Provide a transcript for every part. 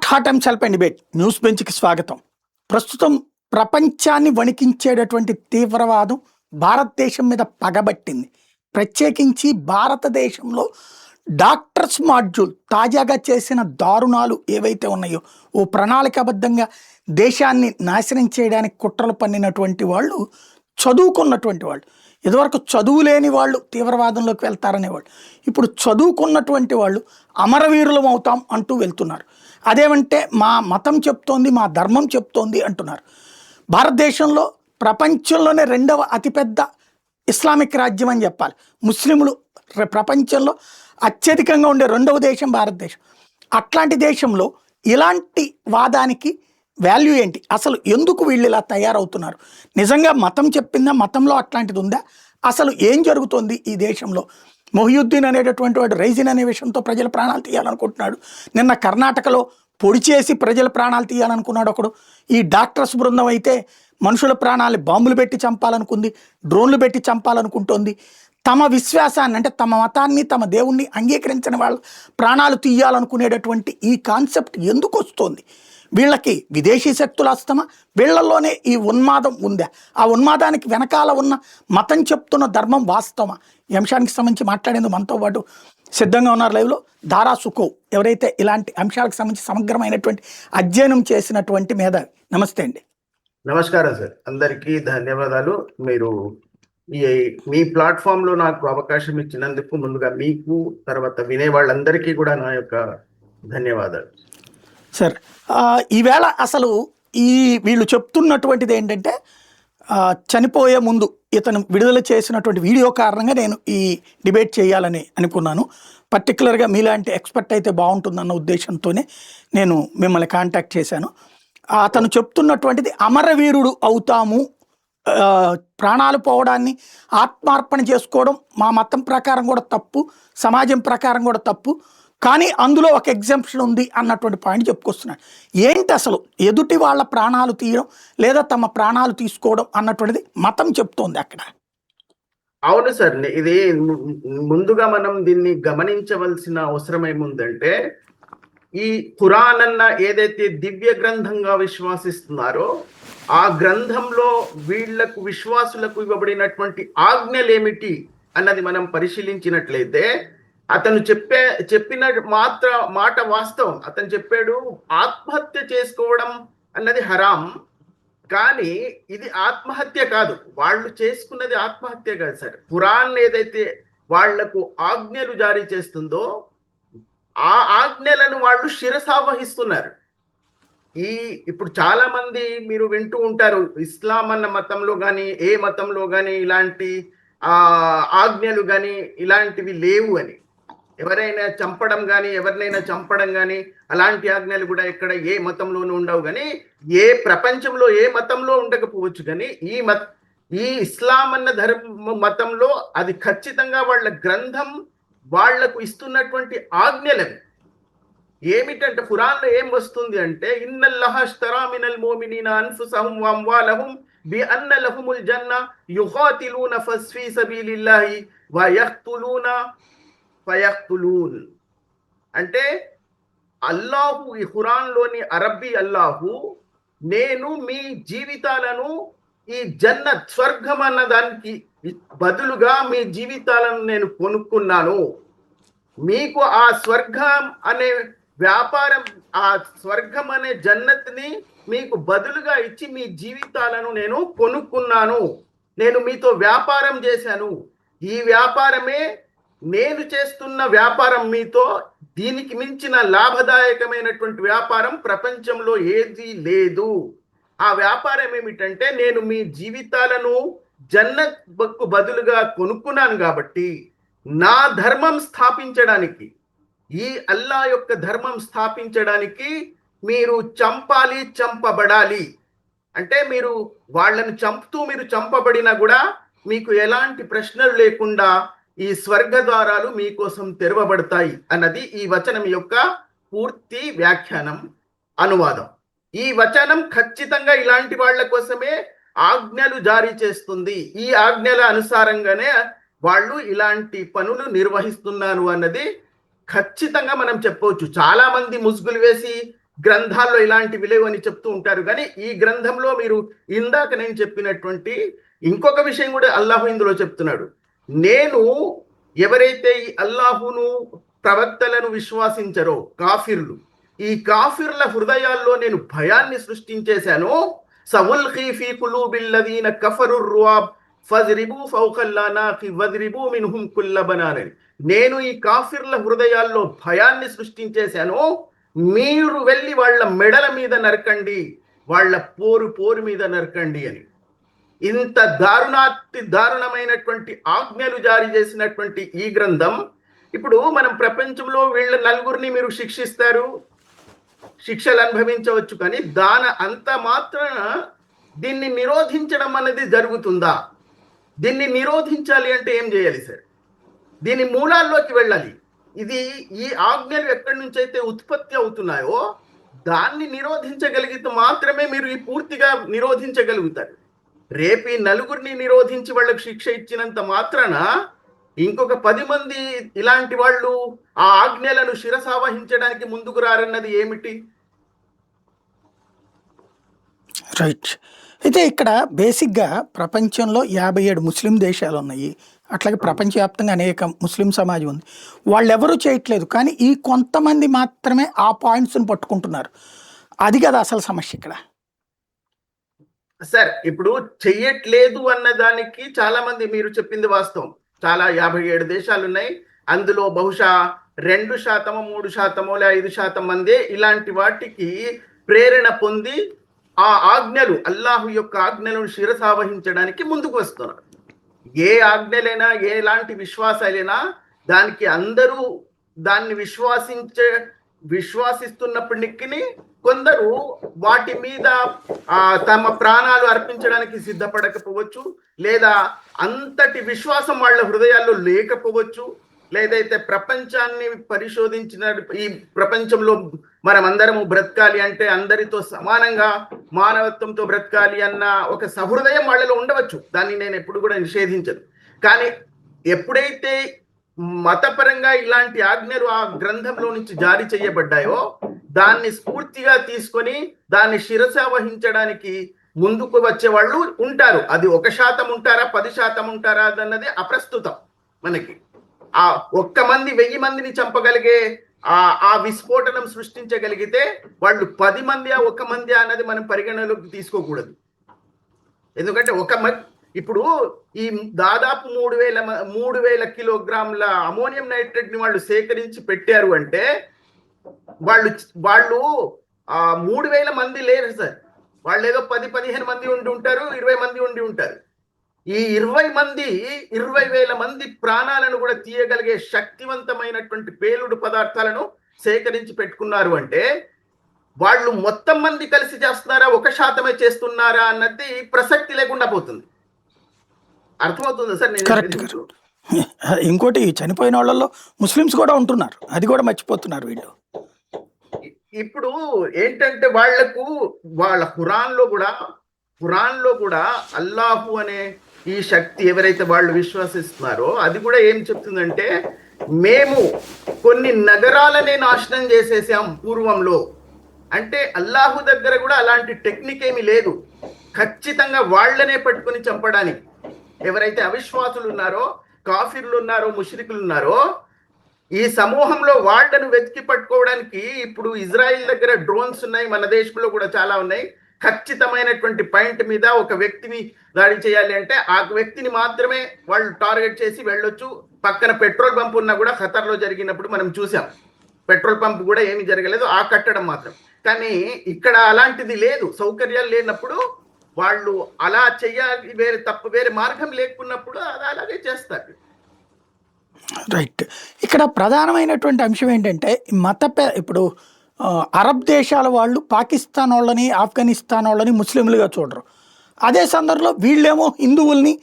Hot అంశాలపై debate news బెంచ్కి స్వాగతం. ప్రస్తుతం ప్రపంచాన్ని వణికించేటటువంటి తీవ్రవాదం భారతదేశం మీద పగబట్టింది. ప్రత్యేకించి భారతదేశంలో డాక్టర్స్ మాడ్యూల్ తాజాగా చేసిన దారుణాలు ఏవైతే ఉన్నాయో, ఓ ప్రణాళికాబద్ధంగా దేశాన్ని నాశనం చేయడానికి కుట్రలు పన్నినటువంటి వాళ్ళు, చదువుకున్నటువంటి వాళ్ళు. ఇదివరకు చదువు లేని వాళ్ళు తీవ్రవాదంలోకి వెళ్తారనేవాళ్ళు. ఇప్పుడు చదువుకున్నటువంటి వాళ్ళు అమరవీరులం అవుతాం అంటూ వెళ్తున్నారు. అదేమంటే మా మతం చెప్తోంది, మా ధర్మం చెప్తోంది అంటున్నారు. భారతదేశంలో ప్రపంచంలోనే రెండవ అతిపెద్ద ఇస్లామిక్ రాజ్యం అని చెప్పాలి. ముస్లింలు ప్రపంచంలో అత్యధికంగా ఉండే రెండవ దేశం భారతదేశం. అట్లాంటి దేశంలో ఇలాంటి వాదానికి వాల్యూ ఏంటి? అసలు ఎందుకు వీళ్ళు ఇలా తయారవుతున్నారు? నిజంగా మతం చెప్పిందా? మతంలో అట్లాంటిది ఉందా? అసలు ఏం జరుగుతుంది ఈ దేశంలో? మొహియుద్దీన్ అనేటటువంటి వాడు రైజిన్ అనే విషయంతో ప్రజల ప్రాణాలు తీయాలనుకుంటున్నాడు. నిన్న కర్ణాటకలో పొడి చేసి ప్రజల ప్రాణాలు తీయాలనుకున్నాడు ఒకడు. ఈ డాక్టర్స్ బృందం అయితే మనుషుల ప్రాణాలు బాంబులు పెట్టి చంపాలనుకుంది, డ్రోన్లు పెట్టి చంపాలనుకుంటోంది. తమ విశ్వాసాన్ని, అంటే తమ మతాన్ని, తమ దేవుణ్ణి అంగీకరించిన వాళ్ళ ప్రాణాలు తీయాలనుకునేటటువంటి ఈ కాన్సెప్ట్ ఎందుకు వస్తుంది? వీళ్ళకి విదేశీ శక్తుల అస్తమా? వీళ్ళల్లోనే ఈ ఉన్మాదం ఉందా? ఆ ఉన్మాదానికి వెనకాల ఉన్న మతం చెప్తున్న ధర్మం వాస్తవమా? ఈ అంశానికి సంబంధించి మాట్లాడేందుకు మనతో పాటు సిద్ధంగా ఉన్నారు లైవ్లో దారా సుకోవ్, ఎవరైతే ఇలాంటి అంశాలకు సంబంధించి సమగ్రమైనటువంటి అధ్యయనం చేసినటువంటి మేధావి. నమస్తే అండి. నమస్కారం సార్, అందరికీ ధన్యవాదాలు. మీరు మీ ప్లాట్ఫామ్లో నాకు అవకాశం ఇచ్చినందుకు ముందుగా మీకు, తర్వాత వినే వాళ్ళందరికీ కూడా నా యొక్క ధన్యవాదాలు సార్. ఈవేళ అసలు వీళ్ళు చెప్తున్నటువంటిది ఏంటంటే, చనిపోయే ముందు ఇతను విడుదల చేసినటువంటి వీడియో కారణంగా నేను ఈ డిబేట్ చేయాలని అనుకున్నాను. పర్టికులర్గా మీలాంటి ఎక్స్పర్ట్ అయితే బాగుంటుందన్న ఉద్దేశంతోనే నేను మిమ్మల్ని కాంటాక్ట్ చేశాను. అతను చెప్తున్నటువంటిది అమరవీరుడు అవుతాము, ప్రాణాలు పోవడాన్ని ఆత్మార్పణ చేసుకోవడం మా మతం ప్రకారం కూడా తప్పు, సమాజం ప్రకారం కూడా తప్పు, కానీ అందులో ఒక ఎగ్జంప్షన్ ఉంది అన్నటువంటి పాయింట్ చెప్పుకొస్తున్నాడు. ఏంటి అసలు ఎదుటి వాళ్ళ ప్రాణాలు తీయడం లేదా తమ ప్రాణాలు తీసుకోవడం అన్నటువంటిది మతం చెప్తోంది అక్కడ? అవును సార్, ఇది ముందుగా మనం దీన్ని గమనించవలసిన అవసరం ఏముందంటే, ఈ ఖురాన్ అన్న ఏదైతే దివ్య గ్రంథంగా విశ్వాసిస్తున్నారో ఆ గ్రంథంలో వీళ్లకు విశ్వాసులకు ఇవ్వబడినటువంటి ఆజ్ఞలేమిటి అన్నది మనం పరిశీలించినట్లయితే, అతను చెప్పిన మాట వాస్తవం. అతను చెప్పాడు ఆత్మహత్య చేసుకోవడం అన్నది హరాం, కానీ ఇది ఆత్మహత్య కాదు. వాళ్ళు చేసుకున్నది ఆత్మహత్య కాదు సార్. ఖురాన్ ఏదైతే వాళ్లకు ఆజ్ఞలు జారీ చేస్తుందో ఆ ఆజ్ఞలను వాళ్ళు శిరసావహిస్తున్నారు. ఇప్పుడు చాలా మంది మీరు వింటూ ఉంటారు, ఇస్లాం అన్న మతంలో కానీ ఏ మతంలో కానీ ఇలాంటి ఆజ్ఞలు కానీ ఇలాంటివి లేవు అని. ఎవరైనా చంపడం కానీ ఎవరినైనా చంపడం కానీ అలాంటి ఆజ్ఞలు కూడా ఎక్కడ ఏ మతంలోనూ ఉండవు. కానీ ఏ ప్రపంచంలో ఏ మతంలో ఉండకపోవచ్చు, కానీ ఈ ఇస్లాం అన్న మతంలో అది ఖచ్చితంగా వాళ్ళ గ్రంథం వాళ్లకు ఇస్తున్నటువంటి ఆజ్ఞలవి. ఏమిటంటే ఖురాన్లో ఏం వస్తుంది అంటే, ఇన్నల్లహ అష్తరా మినల్ ముమినీన అన్ఫుసహుం వ అమ్వాలహుం బిఅన్న లహుముల్ జన్న యుఖాతిలూన ఫీ సబీలిల్లాహి వ యఖ్తులూన ఫయఖ్తులూన్. అంటే అల్లాహు, ఈ ఖురాన్లోని అరబ్బీ అల్లాహు, నేను మీ జీవితాలను ఈ జన్నత్ స్వర్గం అన్న దానికి బదులుగా మీ జీవితాలను నేను కొనుక్కున్నాను. మీకు ఆ స్వర్గం అనే వ్యాపారం, ఆ స్వర్గం అనే జన్నత్ని మీకు బదులుగా ఇచ్చి మీ జీవితాలను నేను కొనుక్కున్నాను. నేను మీతో వ్యాపారం చేశాను. ఈ వ్యాపారమే నేను చేస్తున్న వ్యాపారం. మీతో దీనికి మించిన లాభదాయకమైనటువంటి వ్యాపారం ప్రపంచంలో ఏది లేదు. ఆ వ్యాపారం ఏమిటంటే, నేను మీ జీవితాలను జన్నత్కు బదులుగా కొనుక్కున్నాను కాబట్టి నా ధర్మం స్థాపించడానికి, ఈ అల్లా యొక్క ధర్మం స్థాపించడానికి మీరు చంపాలి, చంపబడాలి. అంటే మీరు వాళ్ళని చంపుతూ మీరు చంపబడినా కూడా మీకు ఎలాంటి ప్రశ్నలు లేకుండా ఈ స్వర్గ ద్వారాలు మీకోసం తెరవబడతాయి అన్నది ఈ వచనం యొక్క పూర్తి వ్యాఖ్యానం, అనువాదం. ఈ వచనం ఖచ్చితంగా ఇలాంటి వాళ్ళ కోసమే ఆజ్ఞలు జారీ చేస్తుంది. ఈ ఆజ్ఞల అనుసారంగానే వాళ్ళు ఇలాంటి పనులు నిర్వహిస్తున్నారు అన్నది ఖచ్చితంగా మనం చెప్పవచ్చు. చాలా మంది ముసుగులు వేసి గ్రంథాల్లో ఇలాంటివి లేవు అని చెప్తూ ఉంటారు. కానీ ఈ గ్రంథంలో మీరు ఇందాక నేను చెప్పినటువంటి ఇంకొక విషయం కూడా అల్లాహు ఇందులో చెప్తున్నాడు. నేను ఎవరైతే ఈ అల్లాహును ప్రవక్తలను విశ్వాసించరో కాఫిర్లు, ఈ కాఫిర్ల హృదయాల్లో నేను భయాన్ని సృష్టించేశాను. సవుల్ఖీ ఫీ కులూబిల్లదీన కఫరుర్ రుఆబ్ ఫజ్రిబూ ఫౌకల్లానాకి వజ్రిబూ మిన్హుం కుల్ల బనానని. నేను ఈ కాఫిర్ల హృదయాల్లో భయాన్ని సృష్టించేశాను. మీరు వెళ్ళి వాళ్ళ మెడల మీద నరకండి, వాళ్ళ పోరు మీద నరకండి అని. ఇంత దారుణమైనటువంటి ఆజ్ఞలు జారీ చేసినటువంటి ఈ గ్రంథం ఇప్పుడు మనం ప్రపంచంలో వీళ్ళ నలుగురిని మీరు శిక్షిస్తారు, శిక్షలు అనుభవించవచ్చు, కానీ అంత మాత్రాన దీన్ని నిరోధించడం అనేది జరుగుతుందా? దీన్ని నిరోధించాలి అంటే ఏం చేయాలి సార్? దీని మూలాల్లోకి వెళ్ళాలి. ఈ ఆజ్ఞలు ఎక్కడి నుంచి అయితే ఉత్పత్తి అవుతున్నాయో దాన్ని నిరోధించగలిగితే మాత్రమే మీరు ఈ పూర్తిగా నిరోధించగలుగుతారు. రేపు ఈ నలుగురిని నిరోధించి వాళ్ళకి శిక్ష ఇచ్చినంత మాత్రాన ఇంకొక 10 మంది ఇలాంటి వాళ్ళు ఆ ఆజ్ఞలను శిరసావహించడానికి ముందుకు రారన్నది ఏమిటి? రైట్. అయితే ఇక్కడ బేసిక్గా ప్రపంచంలో 57 ముస్లిం దేశాలు ఉన్నాయి. అట్లాగే ప్రపంచవ్యాప్తంగా అనేక ముస్లిం సమాజం ఉంది. వాళ్ళెవరూ చేయట్లేదు, కానీ ఈ కొంతమంది మాత్రమే ఆ పాయింట్స్ని పట్టుకుంటున్నారు. అది కదా అసలు సమస్య ఇక్కడ. సార్ ఇప్పుడు చెయ్యట్లేదు అన్న దానికి చాలా మంది, మీరు చెప్పింది వాస్తవం, చాలా 57 దేశాలు ఉన్నాయి. అందులో బహుశా 2%, 3% లేదా 5% మందే ఇలాంటి వాటికి ప్రేరణ పొంది ఆ ఆజ్ఞలు, అల్లాహు యొక్క ఆజ్ఞలను శిరసావహించడానికి ముందుకు వస్తున్నారు. ఏ ఆజ్ఞలైనా ఎలాంటి విశ్వాసాలైనా దానికి అందరూ దాన్ని విశ్వాసిస్తున్నప్పటికీ కొందరు వాటి మీద తమ ప్రాణాలు అర్పించడానికి సిద్ధపడకపోవచ్చు, లేదా అంతటి విశ్వాసం వాళ్ళ హృదయాల్లో లేకపోవచ్చు, లేదైతే ప్రపంచాన్ని పరిశోధించిన ఈ ప్రపంచంలో మనం అందరము బ్రతకాలి అంటే అందరితో సమానంగా మానవత్వంతో బ్రతకాలి అన్న ఒక సహృదయం వాళ్ళలో ఉండవచ్చు. దాన్ని నేను ఎప్పుడు కూడా నిషేధించను. కానీ ఎప్పుడైతే మతపరంగా ఇలాంటి ఆజ్ఞలు ఆ గ్రంథంలో నుంచి జారీ చేయబడ్డాయో దాన్ని స్ఫూర్తిగా తీసుకొని దాన్ని శిరసావహించడానికి ముందుకు వచ్చే వాళ్ళు ఉంటారు. అది 1% ఉంటారా 10% ఉంటారా అన్నది అప్రస్తుతం. మనకి ఆ 1 మంది 1000 మందిని చంపగలిగే ఆ విస్ఫోటనం సృష్టించగలిగితే వాళ్ళు 10 మంది 1 మంది అన్నది మనం పరిగణలోకి తీసుకోకూడదు. ఎందుకంటే ఇప్పుడు ఈ దాదాపు 3000 కిలోగ్రాముల అమోనియం నైట్రేట్ ని వాళ్ళు సేకరించి పెట్టారు అంటే వాళ్ళు 3000 మంది లేరు సార్. వాళ్ళు ఏదో 10-15 మంది ఉండి ఉంటారు, 20 మంది ఉండి ఉంటారు. ఈ 20,000 మంది ప్రాణాలను కూడా తీయగలిగే శక్తివంతమైనటువంటి పేలుడు పదార్థాలను సేకరించి పెట్టుకున్నారు అంటే వాళ్ళు మొత్తం మంది కలిసి చేస్తున్నారా 1% చేస్తున్నారా అన్నది ప్రసక్తి లేకుండా పోతుంది. అర్థమవుతుందా సార్? నేను ఇంకోటి చనిపోయిన వాళ్ళలో ముస్లిమ్స్ కూడా ఉంటున్నారు, అది కూడా మర్చిపోతున్నారు వీళ్ళు. ఇప్పుడు ఏంటంటే వాళ్ళ ఖురాన్లో కూడా అల్లాహు అనే ఈ శక్తి ఎవరైతే వాళ్ళు విశ్వసిస్తున్నారో అది కూడా ఏం చెప్తుందంటే, మేము కొన్ని నగరాలనే నాశనం చేసేసాం పూర్వంలో. అంటే అల్లాహు దగ్గర కూడా అలాంటి టెక్నిక్ ఏమీ లేదు. ఖచ్చితంగా వాళ్ళనే పట్టుకొని చంపడానికి ఎవరైతే అవిశ్వాసులు ఉన్నారో, కాఫిర్లు ఉన్నారో, ముష్రికులు ఉన్నారో, ఈ సమూహంలో వాళ్ళను వెతికి పట్టుకోవడానికి ఇప్పుడు ఇజ్రాయిల్ దగ్గర డ్రోన్స్ ఉన్నాయి, మన దేశంలో కూడా చాలా ఉన్నాయి. ఖచ్చితమైనటువంటి పాయింట్ మీద ఒక వ్యక్తిని దాడి చేయాలి అంటే ఆ వ్యక్తిని మాత్రమే వాళ్ళు టార్గెట్ చేసి వెళ్ళొచ్చు. పక్కన పెట్రోల్ పంప్ ఉన్నా కూడా ఖతర్లో జరిగినప్పుడు మనం చూసాం. పెట్రోల్ పంప్ కూడా ఏమీ జరగలేదు, ఆ కట్టడం మాత్రం. కానీ ఇక్కడ అలాంటిది లేదు. సౌకర్యాలు లేనప్పుడు వాళ్ళు అలా చెయ్యాలి, వేరే మార్గం లేకున్నప్పుడు అలాగే చేస్తారు. రైట్. ఇక్కడ ప్రధానమైనటువంటి అంశం ఏంటంటే ఇప్పుడు అరబ్ దేశాల వాళ్ళు పాకిస్తాన్ వాళ్ళని, ఆఫ్ఘనిస్తాన్ వాళ్ళని ముస్లింలుగా చూడరు. అదే సందర్భంలో వీళ్ళేమో హిందువుల్ని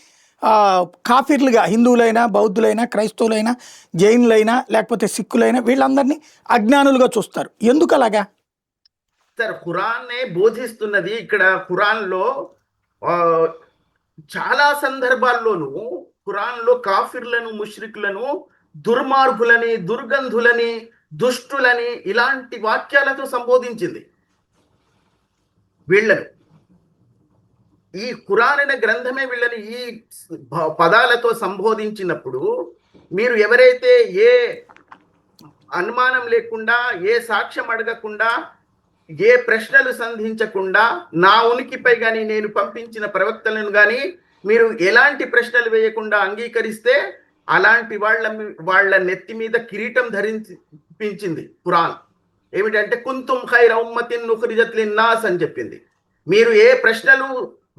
కాఫీర్లుగా, హిందువులైనా, బౌద్ధులైనా, క్రైస్తవులైనా, జైనులైనా, లేకపోతే సిక్కులైనా వీళ్ళందరినీ అజ్ఞానులుగా చూస్తారు. ఎందుకు అలాగా సార్? ఖురాన్నే బోధిస్తున్నది. ఇక్కడ ఖురాన్లో చాలా సందర్భాల్లోనూ ఖురాన్లో కాఫిర్లను, ముష్రికులను దుర్మార్గులని, దుర్గంధులని, దుష్టులని ఇలాంటి వాక్యాలతో సంబోధించింది వీళ్ళను. ఈ ఖురాన్ అనే గ్రంథమే వీళ్ళని ఈ పదాలతో సంబోధించినప్పుడు మీరు ఎవరైతే ఏ అనుమానం లేకుండా, ఏ సాక్ష్యం అడగకుండా, ఏ ప్రశ్నలు సంధించకుండా నా ఉనికిపై కానీ నేను పంపించిన ప్రవక్తలను కానీ మీరు ఎలాంటి ప్రశ్నలు వేయకుండా అంగీకరిస్తే అలాంటి వాళ్ళ నెత్తి మీద కిరీటం ధరించింది ఖురాన్. ఏమిటంటే కుంతుం ఖైర ఉమ్మతిన్ నుఖ్రిజత్ లిన్నాస్ అని చెప్పింది. మీరు ఏ ప్రశ్నలు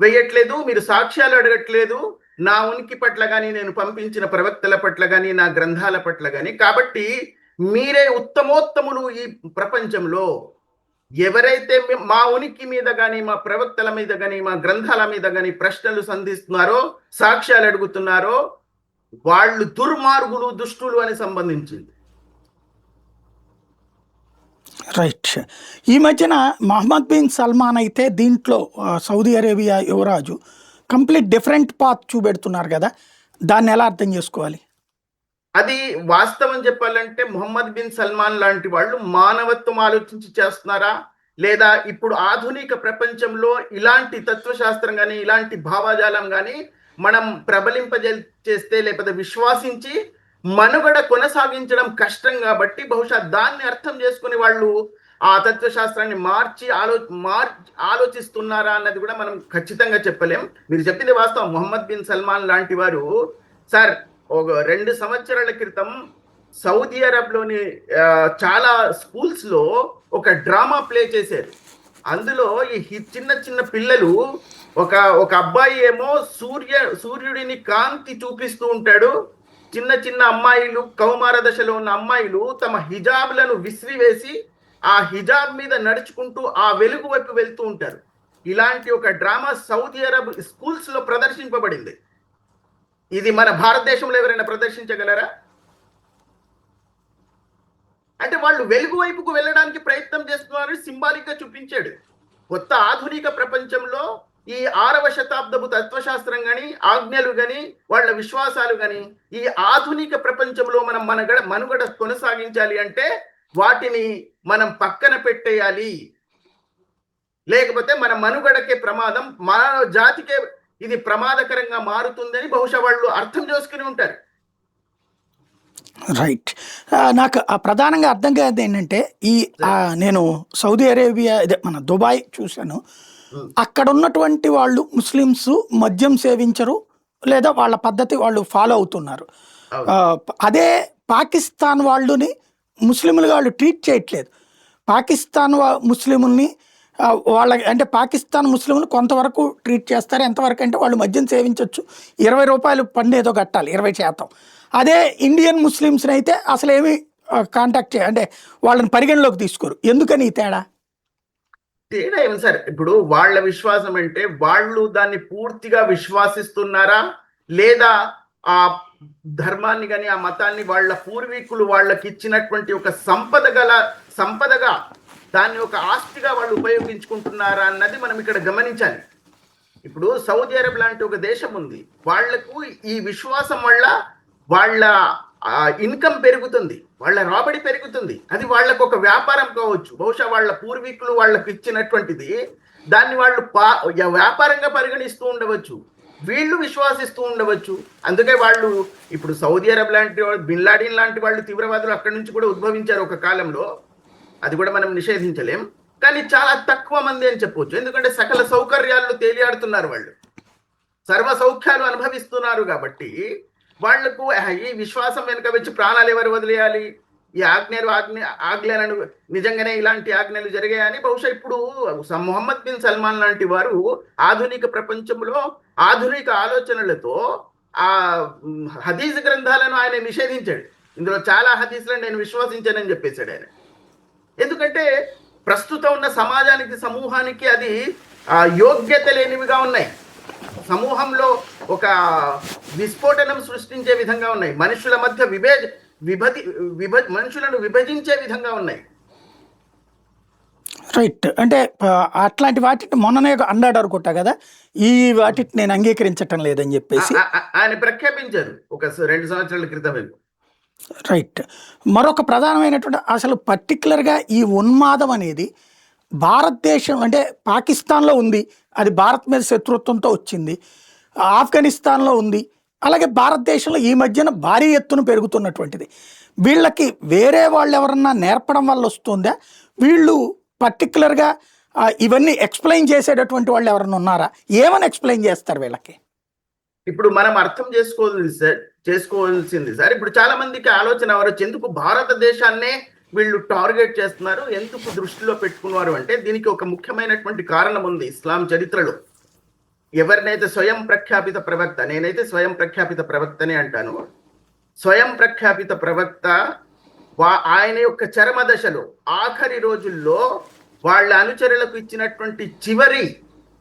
వేయట్లేదు, మీరు సాక్ష్యాలు అడగట్లేదు నా ఉనికి పట్ల కానీ, నేను పంపించిన ప్రవక్తల పట్ల కానీ, నా గ్రంథాల పట్ల కానీ. కాబట్టి మీరే ఉత్తమోత్తములు ఈ ప్రపంచంలో. ఎవరైతే మా ఉనికి మీద కానీ, మా ప్రవక్తల మీద కానీ, మా గ్రంథాల మీద కానీ ప్రశ్నలు సంధిస్తున్నారో, సాక్ష్యాలు అడుగుతున్నారో వాళ్ళు దుర్మార్గులు, దుష్టులు అని సంబంధించింది. రైట్. ఈ మధ్యన మహమ్మద్ బిన్ సల్మాన్ అయితే దీంట్లో సౌదీ అరేబియా యువరాజు కంప్లీట్ డిఫరెంట్ పాత్ చూపెడుతున్నారు కదా, దాన్ని ఎలా అర్థం చేసుకోవాలి? అది వాస్తవం చెప్పాలంటే మొహమ్మద్ బిన్ సల్మాన్ లాంటి వాళ్ళు మానవత్వం ఆలోచించి చేస్తున్నారా, లేదా ఇప్పుడు ఆధునిక ప్రపంచంలో ఇలాంటి తత్వశాస్త్రం కానీ, ఇలాంటి భావజాలం కానీ మనం చేస్తే లేకపోతే విశ్వాసించి మనుగడ కొనసాగించడం కష్టం కాబట్టి బహుశా దాన్ని అర్థం చేసుకుని వాళ్ళు ఆ తత్వశాస్త్రాన్ని మార్చి ఆలోచిస్తున్నారా అన్నది కూడా మనం ఖచ్చితంగా చెప్పలేం. మీరు చెప్పింది వాస్తవం. మొహమ్మద్ బిన్ సల్మాన్ లాంటి వారు సార్ ఒక 2 సంవత్సరాల క్రితం సౌదీ అరబ్లోని చాలా స్కూల్స్ లో ఒక డ్రామా ప్లే చేశారు. అందులో ఈ చిన్న చిన్న పిల్లలు, ఒక అబ్బాయి ఏమో సూర్యుడిని కాంతి చూపిస్తూ ఉంటాడు. చిన్న చిన్న అమ్మాయిలు, కౌమార దశలో ఉన్న అమ్మాయిలు తమ హిజాబ్లను విసిరివేసి ఆ హిజాబ్ మీద నడుచుకుంటూ ఆ వెలుగు వైపు వెళ్తూ ఉంటారు. ఇలాంటి ఒక డ్రామా సౌదీ అరబ్ స్కూల్స్ లో ప్రదర్శింపబడింది. ఇది మన భారతదేశంలో ఎవరైనా ప్రదర్శించగలరా? అంటే వాళ్ళు వెలుగు వైపుకు వెళ్ళడానికి ప్రయత్నం చేస్తున్నారని సింబాలిక్ గా చూపించాడు. కొత్త ఆధునిక ప్రపంచంలో ఈ 6వ శతాబ్దపు తత్వశాస్త్రం కానీ, ఆజ్ఞలు కానీ, వాళ్ళ విశ్వాసాలు కానీ ఈ ఆధునిక ప్రపంచంలో మనం మనుగడ కొనసాగించాలి అంటే వాటిని మనం పక్కన పెట్టేయాలి. లేకపోతే మన మనుగడకే ప్రమాదం, మన జాతికే ఇది ప్రమాదకరంగా మారుతుందని బహుశా వాళ్ళు అర్థం చేసుకుని ఉంటారు. రైట్. నాకు ప్రధానంగా అర్థం కాదు ఏంటంటే నేను సౌదీ అరేబియా మన దుబాయ్ చూశాను. అక్కడ ఉన్నటువంటి వాళ్ళు ముస్లిమ్స్ మద్యం సేవించరు, లేదా వాళ్ళ పద్ధతి వాళ్ళు ఫాలో అవుతున్నారు. అదే పాకిస్తాన్ వాళ్ళని ముస్లింలుగా వాళ్ళు ట్రీట్ చేయట్లేదు. పాకిస్తాన్ ముస్లింల్ని అంటే పాకిస్తాన్ ముస్లింలు కొంతవరకు ట్రీట్ చేస్తారు. ఎంతవరకు అంటే వాళ్ళు మద్యం సేవించవచ్చు, 20 రూపాయలు పన్ను ఏదో కట్టాలి, 20%. అదే ఇండియన్ ముస్లిమ్స్ని అయితే అసలు ఏమి కాంటాక్ట్ అంటే వాళ్ళని పరిగణలోకి తీసుకోరు. ఎందుకని ఈ తేడా ఏమి సార్? ఇప్పుడు వాళ్ళ విశ్వాసం అంటే వాళ్ళు దాన్ని పూర్తిగా విశ్వాసిస్తున్నారా, లేదా ఆ ధర్మాన్ని కానీ ఆ మతాన్ని వాళ్ళ పూర్వీకులు వాళ్ళకి ఇచ్చినటువంటి ఒక సంపదగా దాన్ని ఒక ఆస్తిగా వాళ్ళు ఉపయోగించుకుంటున్నారా అన్నది మనం ఇక్కడ గమనించాలి. ఇప్పుడు సౌదీ అరేబియా లాంటి ఒక దేశం ఉంది. వాళ్లకు ఈ విశ్వాసం వల్ల వాళ్ళ ఇన్కమ్ పెరుగుతుంది, వాళ్ళ రాబడి పెరుగుతుంది. అది వాళ్ళకు ఒక వ్యాపారం కావచ్చు. బహుశా వాళ్ళ పూర్వీకులు వాళ్ళకి ఇచ్చినటువంటిది దాన్ని వాళ్ళు వ్యాపారంగా పరిగణిస్తూ ఉండవచ్చు, వీళ్ళు విశ్వాసిస్తూ ఉండవచ్చు. అందుకే వాళ్ళు ఇప్పుడు సౌదీ అరేబియా లాంటి బిన్ లాడెన్ లాంటి వాళ్ళు తీవ్రవాదులు అక్కడి నుంచి కూడా ఉద్భవించారు ఒక కాలంలో. అది కూడా మనం నిషేధించలేం, కానీ చాలా తక్కువ మంది అని చెప్పవచ్చు. ఎందుకంటే సకల సౌకర్యాలను తేలియాడుతున్నారు, వాళ్ళు సర్వ సౌఖ్యాలు అనుభవిస్తున్నారు. కాబట్టి వాళ్లకు ఈ విశ్వాసం వెనుక వచ్చి ప్రాణాలు ఎవరు వదిలేయాలి? ఈ ఆజ్ఞలను నిజంగానే ఇలాంటి ఆజ్ఞలు జరిగాయని బహుశా ఇప్పుడు మొహమ్మద్ బిన్ సల్మాన్ లాంటి వారు ఆధునిక ప్రపంచంలో ఆధునిక ఆలోచనలతో ఆ హదీస్ గ్రంథాలను ఆయన నిషేధించాడు. ఇందులో చాలా హదీస్లను నేను విశ్వసించానని చెప్పేశాడు ఆయన. ఎందుకంటే ప్రస్తుతం ఉన్న సమాజానికి, సమూహానికి అది యోగ్యత లేనివిగా ఉన్నాయి. సమూహంలో ఒక విస్ఫోటనం సృష్టించే విధంగా ఉన్నాయి. మనుషుల మధ్య మనుషులను విభజించే విధంగా ఉన్నాయి. రైట్. అంటే అట్లాంటి వాటిని మొన్ననే అన్నాడు అనుకుంటా కదా, ఈ వాటిని నేను అంగీకరించటం లేదని చెప్పేసి ఆయన ప్రఖ్యాపించారు ఒక 2 సంవత్సరాల క్రితం. రైట్. మరొక ప్రధానమైనటువంటి అసలు పర్టిక్యులర్‌గా ఈ ఉన్మాదం అనేది భారతదేశం అంటే పాకిస్తాన్‌లో ఉంది. అది భారత్ మీద శత్రుత్వంతో వచ్చింది. ఆఫ్ఘనిస్తాన్‌లో ఉంది. అలాగే భారతదేశంలో ఈ మధ్యన భారీ ఎత్తున పెరుగుతున్నటువంటిది. వీళ్ళకి వేరే వాళ్ళెవరన్నా నేర్పడం వల్ల వస్తుందా? వీళ్ళు పర్టిక్యులర్‌గా ఇవన్నీ ఎక్స్‌ప్లెయిన్ చేసేటటువంటి వాళ్ళు ఎవరైనా ఉన్నారా? ఏమని ఎక్స్‌ప్లెయిన్ చేస్తారు వీళ్ళకి? ఇప్పుడు మనం అర్థం చేసుకోవాల్సింది సార్, ఇప్పుడు చాలా మందికి ఆలోచన ఎవరొచ్చు, ఎందుకు భారతదేశాన్నే వీళ్ళు టార్గెట్ చేస్తున్నారు, ఎందుకు దృష్టిలో పెట్టుకున్నారు అంటే దీనికి ఒక ముఖ్యమైనటువంటి కారణం ఉంది ఇస్లాం చరిత్రలో. ఎవరినైతే స్వయం ప్రఖ్యాపిత ప్రవక్త, నేనైతే స్వయం ప్రఖ్యాపిత ప్రవక్తనే అంటాను, స్వయం ప్రఖ్యాపిత ప్రవక్త ఆయన యొక్క చరమ దశలో ఆఖరి రోజుల్లో వాళ్ళ అనుచరులకు ఇచ్చినటువంటి చివరి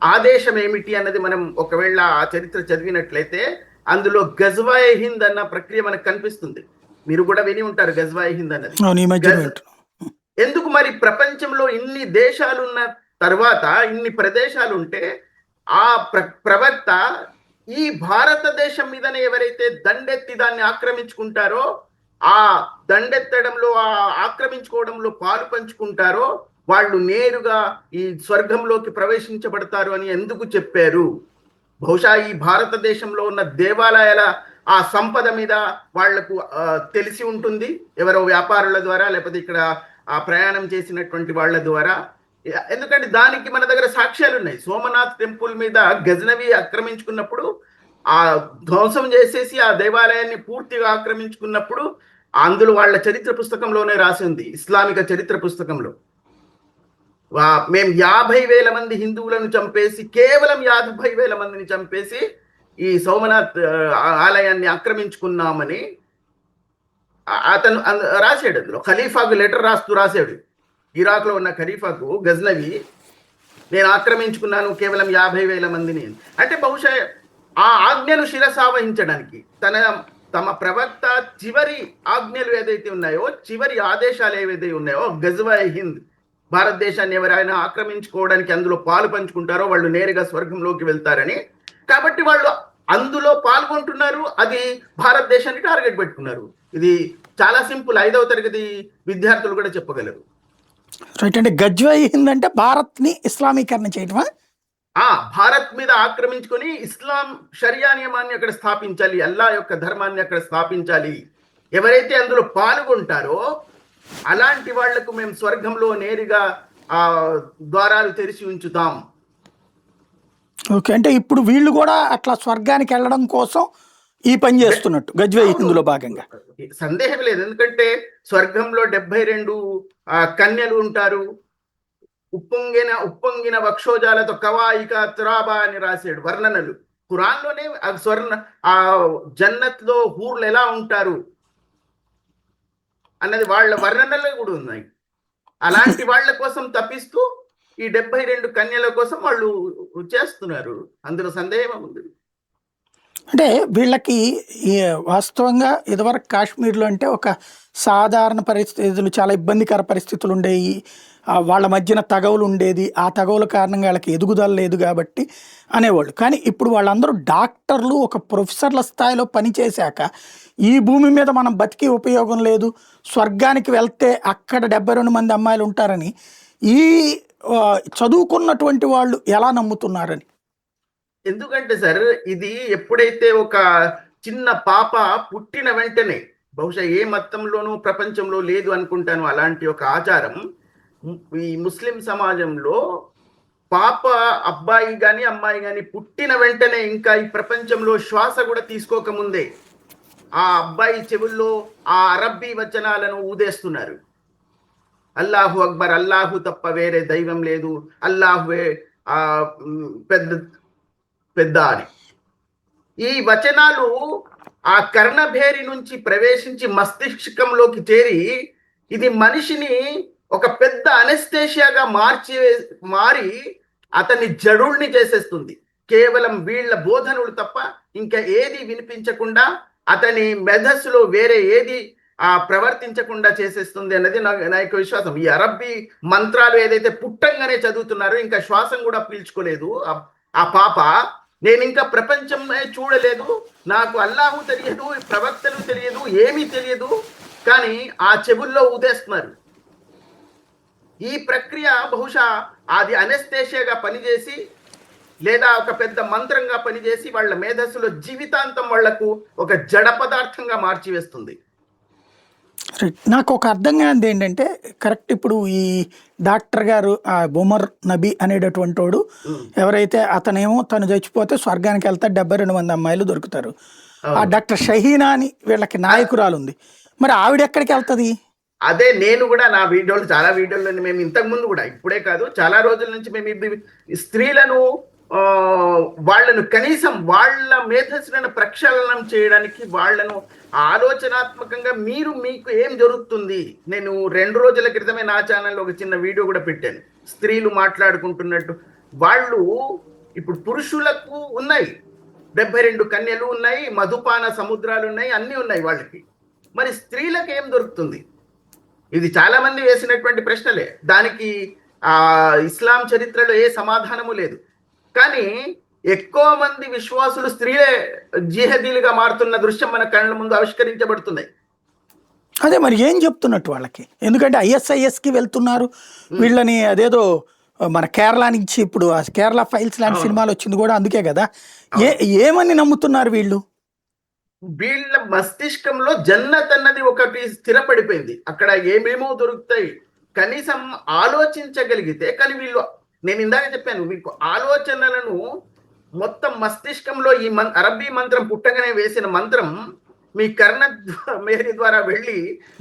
ఆదేశం ఏమిటి అన్నది మనం ఒకవేళ ఆ చరిత్ర చదివినట్లయితే అందులో గజ్వాయ్ హింద్ అన్న ప్రక్రియ మనకు కనిపిస్తుంది. మీరు కూడా విని ఉంటారు గజ్వాయ్ హింద్ అన్నది. ఎందుకు మరి ప్రపంచంలో ఇన్ని దేశాలున్న తర్వాత ఇన్ని ప్రదేశాలు ఉంటే ఆ ప్రవక్త ఈ భారతదేశం మీదనే ఎవరైతే దండెత్తి దాన్ని ఆక్రమించుకుంటారో, ఆ దండెత్తడంలో ఆ ఆక్రమించుకోవడంలో పాలు పంచుకుంటారో వాళ్ళు నేరుగా ఈ స్వర్గంలోకి ప్రవేశించబడతారు అని ఎందుకు చెప్పారు? బహుశా ఈ భారతదేశంలో ఉన్న దేవాలయాల ఆ సంపద మీద వాళ్లకు తెలిసి ఉంటుంది, ఎవరో వ్యాపారుల ద్వారా లేకపోతే ఇక్కడ ఆ ప్రయాణం చేసినటువంటి వాళ్ళ ద్వారా. ఎందుకంటే దానికి మన దగ్గర సాక్ష్యాలు ఉన్నాయి. సోమనాథ్ టెంపుల్ మీద గజనవి ఆక్రమించుకున్నప్పుడు, ఆ ధ్వంసం చేసేసి ఆ దేవాలయాన్ని పూర్తిగా ఆక్రమించుకున్నప్పుడు అందులో వాళ్ళ చరిత్ర పుస్తకంలోనే రాసి ఉంది, ఇస్లామిక చరిత్ర పుస్తకంలో. మేము 50,000 మంది హిందువులను చంపేసి, కేవలం 50,000 మందిని చంపేసి ఈ సోమనాథ్ ఆలయాన్ని ఆక్రమించుకున్నామని అతను రాశాడు. అందులో ఖలీఫాకు లెటర్ రాశాడు, ఇరాక్ లో ఉన్న ఖలీఫాకు గజ్నవి, నేను ఆక్రమించుకున్నాను కేవలం 50,000 మందిని. అంటే బహుశా ఆ ఆజ్ఞను శిరసావహించడానికి తమ ప్రవక్త చివరి ఆజ్ఞలు ఏదైతే ఉన్నాయో, చివరి ఆదేశాలు ఏవైతే ఉన్నాయో, గజ్వాయ్ హింద్, భారతదేశాన్ని ఎవరైనా ఆక్రమించుకోవడానికి అందులో పాలు పంచుకుంటారో వాళ్ళు నేరుగా స్వర్గంలోకి వెళ్తారని, కాబట్టి వాళ్ళు అందులో పాల్గొంటున్నారు. అది భారతదేశాన్ని టార్గెట్ పెట్టుకున్నారు. ఇది చాలా సింపుల్, 5వ తరగతి విద్యార్థులు కూడా చెప్పగలరు. అంటే గజ్వాయ్ హింద్ అంటే భారత్ ని ఇస్లామీకరణ చేయటమా? భారత్ మీద ఆక్రమించుకొని ఇస్లాం షరియా నియమాన్ని అక్కడ స్థాపించాలి, అల్లా యొక్క ధర్మాన్ని అక్కడ స్థాపించాలి. ఎవరైతే అందులో పాల్గొంటారో అలాంటి వాళ్లకు మేము స్వర్గంలో నేరుగా ఆ ద్వారాలు తెరిచి ఉంచుతాం. ఓకే, అంటే ఇప్పుడు వీళ్ళు కూడా అట్లా స్వర్గానికి వెళ్ళడం కోసం ఈ పని చేస్తున్నట్టు గజ్వాయ్ హిందులో భాగంగా సందేహం లేదు. ఎందుకంటే స్వర్గంలో 72 కన్యలు ఉంటారు. ఉప్పొంగిన వక్షోజాలతో కవాయిక తురాబా అని రాశాడు వర్ణనలు ఖురాన్లోనే. ఆ జన్నత్ లో హూర్లు ఎలా ఉంటారు అన్నది వాళ్ళ వర్ణనలో కూడా ఉన్నాయి. అలాంటి వాళ్ళ కోసం తప్పిస్తూ ఈ 72 కన్యల కోసం వాళ్ళు చేస్తున్నారు, అందులో సందేహం ఉంది. అంటే వీళ్ళకి వాస్తవంగా ఇదివరకు కాశ్మీర్లో అంటే ఒక సాధారణ పరిస్థితులు, చాలా ఇబ్బందికర పరిస్థితులు ఉండేవి, వాళ్ళ మధ్యన తగవులు ఉండేది, ఆ తగవుల కారణంగా వాళ్ళకి ఎదుగుదల లేదు కాబట్టి అనేవాళ్ళు. కానీ ఇప్పుడు వాళ్ళందరూ డాక్టర్లు, ఒక ప్రొఫెసర్ల స్థాయిలో పనిచేశాక ఈ భూమి మీద మనం బతికి ఉపయోగం లేదు, స్వర్గానికి వెళ్తే అక్కడ 72 మంది అమ్మాయిలు ఉంటారని ఈ చదువుకున్నటువంటి వాళ్ళు ఎలా నమ్ముతున్నారని. ఎందుకంటే సార్, ఇది ఎప్పుడైతే ఒక చిన్న పాప పుట్టిన వెంటనే, బహుశా ఏ మతంలోనూ ప్రపంచంలో లేదు అనుకుంటాను అలాంటి ఒక ఆచారం, ఈ ముస్లిం సమాజంలో పాప అబ్బాయి గాని అమ్మాయి గాని పుట్టిన వెంటనే ఇంకా ఈ ప్రపంచంలో శ్వాస కూడా తీసుకోకముందే ఆ అబ్బాయి చెవుల్లో ఆ అరబ్బీ వచనాలను ఊదేస్తున్నారు. అల్లాహు అక్బర్, అల్లాహు తప్ప వేరే దైవం లేదు, అల్లాహువే పెద్ద అని. ఈ వచనాలు ఆ కర్ణభేరి నుంచి ప్రవేశించి మస్తిష్కంలోకి చేరి ఇది మనిషిని ఒక పెద్ద అనెస్థేషియాగా మారి అతన్ని జడుల్ని చేసేస్తుంది. కేవలం వీళ్ళ బోధనలు తప్ప ఇంకా ఏది వినిపించకుండా అతని మెధస్సులో వేరే ఏది ప్రవర్తించకుండా చేసేస్తుంది అన్నది నా యొక్క విశ్వాసం. ఈ అరబ్బీ మంత్రాలు ఏదైతే పుట్టంగానే చదువుతున్నారో, ఇంకా శ్వాసం కూడా పీల్చుకోలేదు ఆ పాప, నేను ఇంకా ప్రపంచమే చూడలేదు, నాకు అల్లాహు తెలియదు, ప్రవక్తలు తెలియదు, ఏమీ తెలియదు, కానీ ఆ చెవుల్లో ఊదేస్తున్నారు. ఈ ప్రక్రియ బహుశా అది అనెస్థేషియాగా పనిచేసి లేదా ఒక పెద్ద మంత్రంగా పనిచేసి వాళ్ళ మేధస్సులో జీవితాంతం వాళ్లకు ఒక జడ పదార్థంగా మార్చివేస్తుంది. నాకు ఒక అర్థం కానిది ఏంటంటే కరెక్ట్ ఇప్పుడు ఈ డాక్టర్ గారు ఆ ఉమర్ నబీ అనేటటువంటి వాడు ఎవరైతే అతనేమో తను చచ్చిపోతే స్వర్గానికి వెళ్తే 72 మంది అమ్మాయిలు దొరుకుతారు. ఆ డాక్టర్ షహీనా అని వీళ్ళకి నాయకురాలు ఉంది, మరి ఆవిడ ఎక్కడికి వెళ్తుంది? అదే నేను కూడా నా వీడియోలు చాలా వీడియోలు మేము ఇంతకు ముందు కూడా ఇప్పుడే కాదు చాలా రోజుల నుంచి మేము స్త్రీలను వాళ్ళను కనీసం వాళ్ళ మేధస్సులను ప్రక్షాళనం చేయడానికి వాళ్ళను ఆలోచనాత్మకంగా మీకు ఏం జరుగుతుంది. నేను 2 రోజుల క్రితమే నా ఛానల్లో ఒక చిన్న వీడియో కూడా పెట్టాను. స్త్రీలు మాట్లాడుకుంటున్నట్టు వాళ్ళు ఇప్పుడు పురుషులకు ఉన్నాయి 72 కన్యలు ఉన్నాయి, మధుపాన సముద్రాలు ఉన్నాయి, అన్నీ ఉన్నాయి వాళ్ళకి. మరి స్త్రీలకు ఏం దొరుకుతుంది? ఇది చాలా మంది వేసినటువంటి ప్రశ్నలే. దానికి ఇస్లాం చరిత్రలో ఏ సమాధానము లేదు. కానీ ఎక్కువ మంది విశ్వాసులు స్త్రీలే జిహదీలుగా మారుతున్న దృశ్యం మన కళ్ళ ముందు ఆవిష్కరించబడుతున్నాయి. అదే మరి ఏం చెప్తున్నట్టు వాళ్ళకి? ఎందుకంటే ISISకి వెళ్తున్నారు వీళ్ళని. అదేదో మన కేరళ నుంచి ఇప్పుడు ఆ కేరళ ఫైల్స్ లాంటి సినిమాలు వచ్చింది కూడా అందుకే కదా. ఏమని నమ్ముతున్నారు వీళ్ళు? వీళ్ళ మస్తిష్కంలో జన్నత్ అన్నది ఒకటి స్థిరపడిపోయింది. అక్కడ ఏమేమో దొరుకుతాయి, కనీసం ఆలోచించగలిగితే. కానీ వీళ్ళు, నేను ఇందాక చెప్పాను, మీకు ఆలోచనలను మొత్తం మస్తిష్కంలో ఈ అరబ్బీ మంత్రం పుట్టగానే వేసిన మంత్రం మీ కర్ణ మేరి ద్వారా వెళ్ళి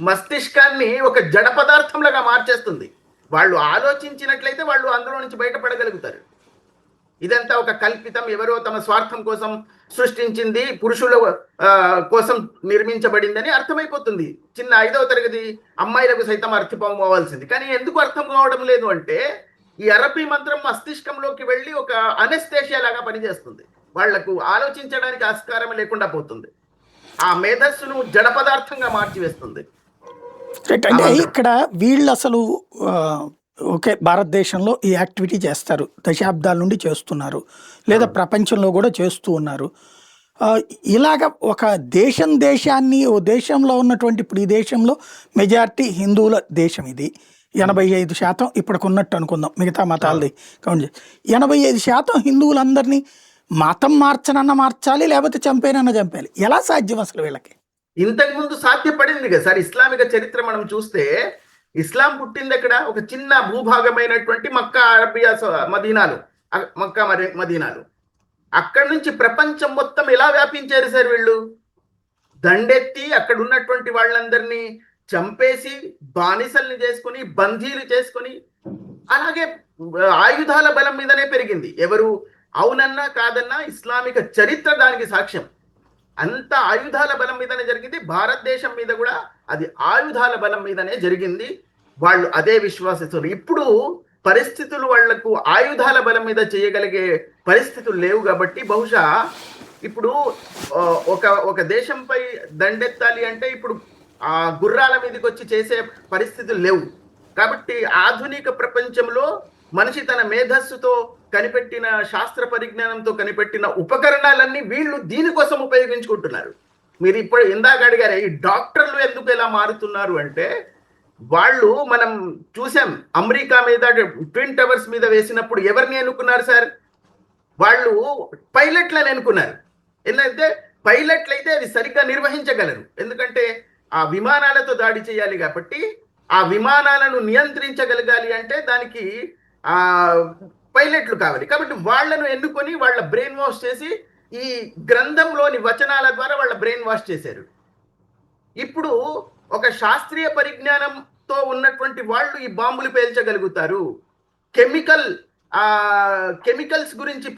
మస్తిష్కాన్ని ఒక జడ పదార్థంలాగా మార్చేస్తుంది. వాళ్ళు ఆలోచించినట్లయితే వాళ్ళు అందులో నుంచి బయటపడగలుగుతారు. ఇదంతా ఒక కల్పితం, ఎవరో తమ స్వార్థం కోసం సృష్టించింది, పురుషుల కోసం నిర్మించబడిందని అర్థమైపోతుంది. చిన్న 5వ తరగతి అమ్మాయిలకు సైతం అర్థం అవ్వాల్సింది. కానీ ఎందుకు అర్థం కావడం లేదు అంటే ఈ అరబ్బీ మంత్రం మస్తిష్కంలోకి వెళ్ళి ఒక అనెస్థేషియా లాగా పనిచేస్తుంది. వాళ్లకు ఆలోచించడానికి ఆస్కారం లేకుండా పోతుంది. ఆ మేధస్సును జడ పదార్థంగా మార్చివేస్తుంది. అంటే ఇక్కడ వీళ్ళు అసలు ఓకే భారతదేశంలో ఈ యాక్టివిటీ చేస్తారు, దశాబ్దాల నుండి చేస్తున్నారు, లేదా ప్రపంచంలో కూడా చేస్తూ ఉన్నారు. ఇలాగ ఒక దేశాన్ని ఓ దేశంలో ఉన్నటువంటి, ఇప్పుడు ఈ దేశంలో మెజారిటీ హిందువుల దేశం, ఇది 85% ఇప్పటికి ఉన్నట్టు అనుకుందాం, మిగతా మతాలది కౌంట్ చేసి 85% హిందువులందరినీ మతం మార్చాలి, లేకపోతే చంపేనన్నా చంపేయాలి. ఎలా సాధ్యం అసలు వీళ్ళకి? ఇంతకుముందు సాధ్యపడింది కదా సార్. ఇస్లామిక చరిత్ర మనం చూస్తే ఇస్లాం పుట్టింది ఎక్కడ? ఒక చిన్న భూభాగమైనటువంటి మక్కా, అరబియా, మదీనాలు, మక్కా మదీనాలు. అక్కడి నుంచి ప్రపంచం మొత్తం ఎలా వ్యాపించారు సార్ వీళ్ళు? దండెత్తి అక్కడ ఉన్నటువంటి వాళ్ళందరినీ చంపేసి బానిసల్ని చేసుకుని, బందీలు చేసుకుని, అలాగే ఆయుధాల బలం మీదనే పెరిగింది. ఎవరు అవునన్నా కాదన్నా ఇస్లామిక చరిత్ర దానికి సాక్ష్యం. అంత ఆయుధాల బలం మీదనే జరిగింది. భారతదేశం మీద కూడా అది ఆయుధాల బలం మీదనే జరిగింది. వాళ్ళు అదే విశ్వాసిస్తున్నారు. ఇప్పుడు పరిస్థితులు వాళ్లకు ఆయుధాల బలం మీద చేయగలిగే పరిస్థితులు లేవు కాబట్టి బహుశా ఇప్పుడు ఒక దేశంపై దండెత్తాలి అంటే ఇప్పుడు ఆ గుర్రాల మీదకి వచ్చి చేసే పరిస్థితులు లేవు. కాబట్టి ఆధునిక ప్రపంచంలో మనిషి తన మేధస్సుతో కనిపెట్టిన, శాస్త్ర పరిజ్ఞానంతో కనిపెట్టిన ఉపకరణాలన్నీ వీళ్ళు దీనికోసం ఉపయోగించుకుంటున్నారు. మీరు ఇప్పుడు ఇందాక అడిగారు ఈ డాక్టర్లు ఎందుకు ఎలా మారుతున్నారు అంటే, వాళ్ళు మనం చూసాం అమెరికా మీద ట్విన్ టవర్స్ మీద వేసినప్పుడు ఎవరిని ఎన్నుకున్నారు సార్? వాళ్ళు పైలట్లను ఎన్నుకున్నారు. ఎందుకంటే పైలట్లు అయితే అది సరిగ్గా నిర్వహించగలరు. ఎందుకంటే ఆ విమానాలతో దాడి చేయాలి కాబట్టి, ఆ విమానాలను నియంత్రించగలగాలి అంటే దానికి పైలట్లు కావాలి. కాబట్టి వాళ్లను ఎన్నుకొని వాళ్ళ బ్రెయిన్ వాష్ చేసి ఈ గ్రంథంలోని వచనాల ద్వారా వాళ్ళ బ్రెయిన్ వాష్ చేశారు. ఇప్పుడు ఒక శాస్త్రీయ పరిజ్ఞానంతో ఉన్నటువంటి వాళ్ళు ఈ బాంబులు పేల్చగలుగుతారు. కెమికల్స్ గురించి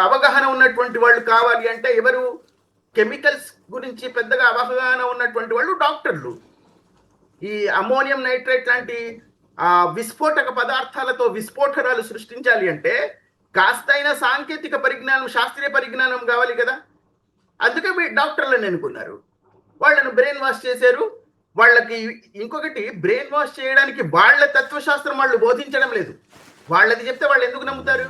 అవగాహన ఉన్నటువంటి వాళ్ళు కావాలి అంటే ఎవరు? కెమికల్స్ గురించి పెద్దగా అవగాహన ఉన్నటువంటి వాళ్ళు డాక్టర్లు. ఈ అమోనియం నైట్రేట్ లాంటి విస్ఫోటక పదార్థాలతో విస్ఫోటనాలు సృష్టించాలి అంటే కాస్తైనా సాంకేతిక పరిజ్ఞానం, శాస్త్రీయ పరిజ్ఞానం కావాలి కదా. అందుకే డాక్టర్లను ఎన్నుకున్నారు. వాళ్ళను బ్రెయిన్ వాష్ చేశారు. వాళ్ళకి ఇంకొకటి, బ్రెయిన్ వాష్ చేయడానికి వాళ్ళ తత్వశాస్త్రం వాళ్ళు బోధించడం లేదు. వాళ్ళది చెప్తే వాళ్ళు ఎందుకు నమ్ముతారు?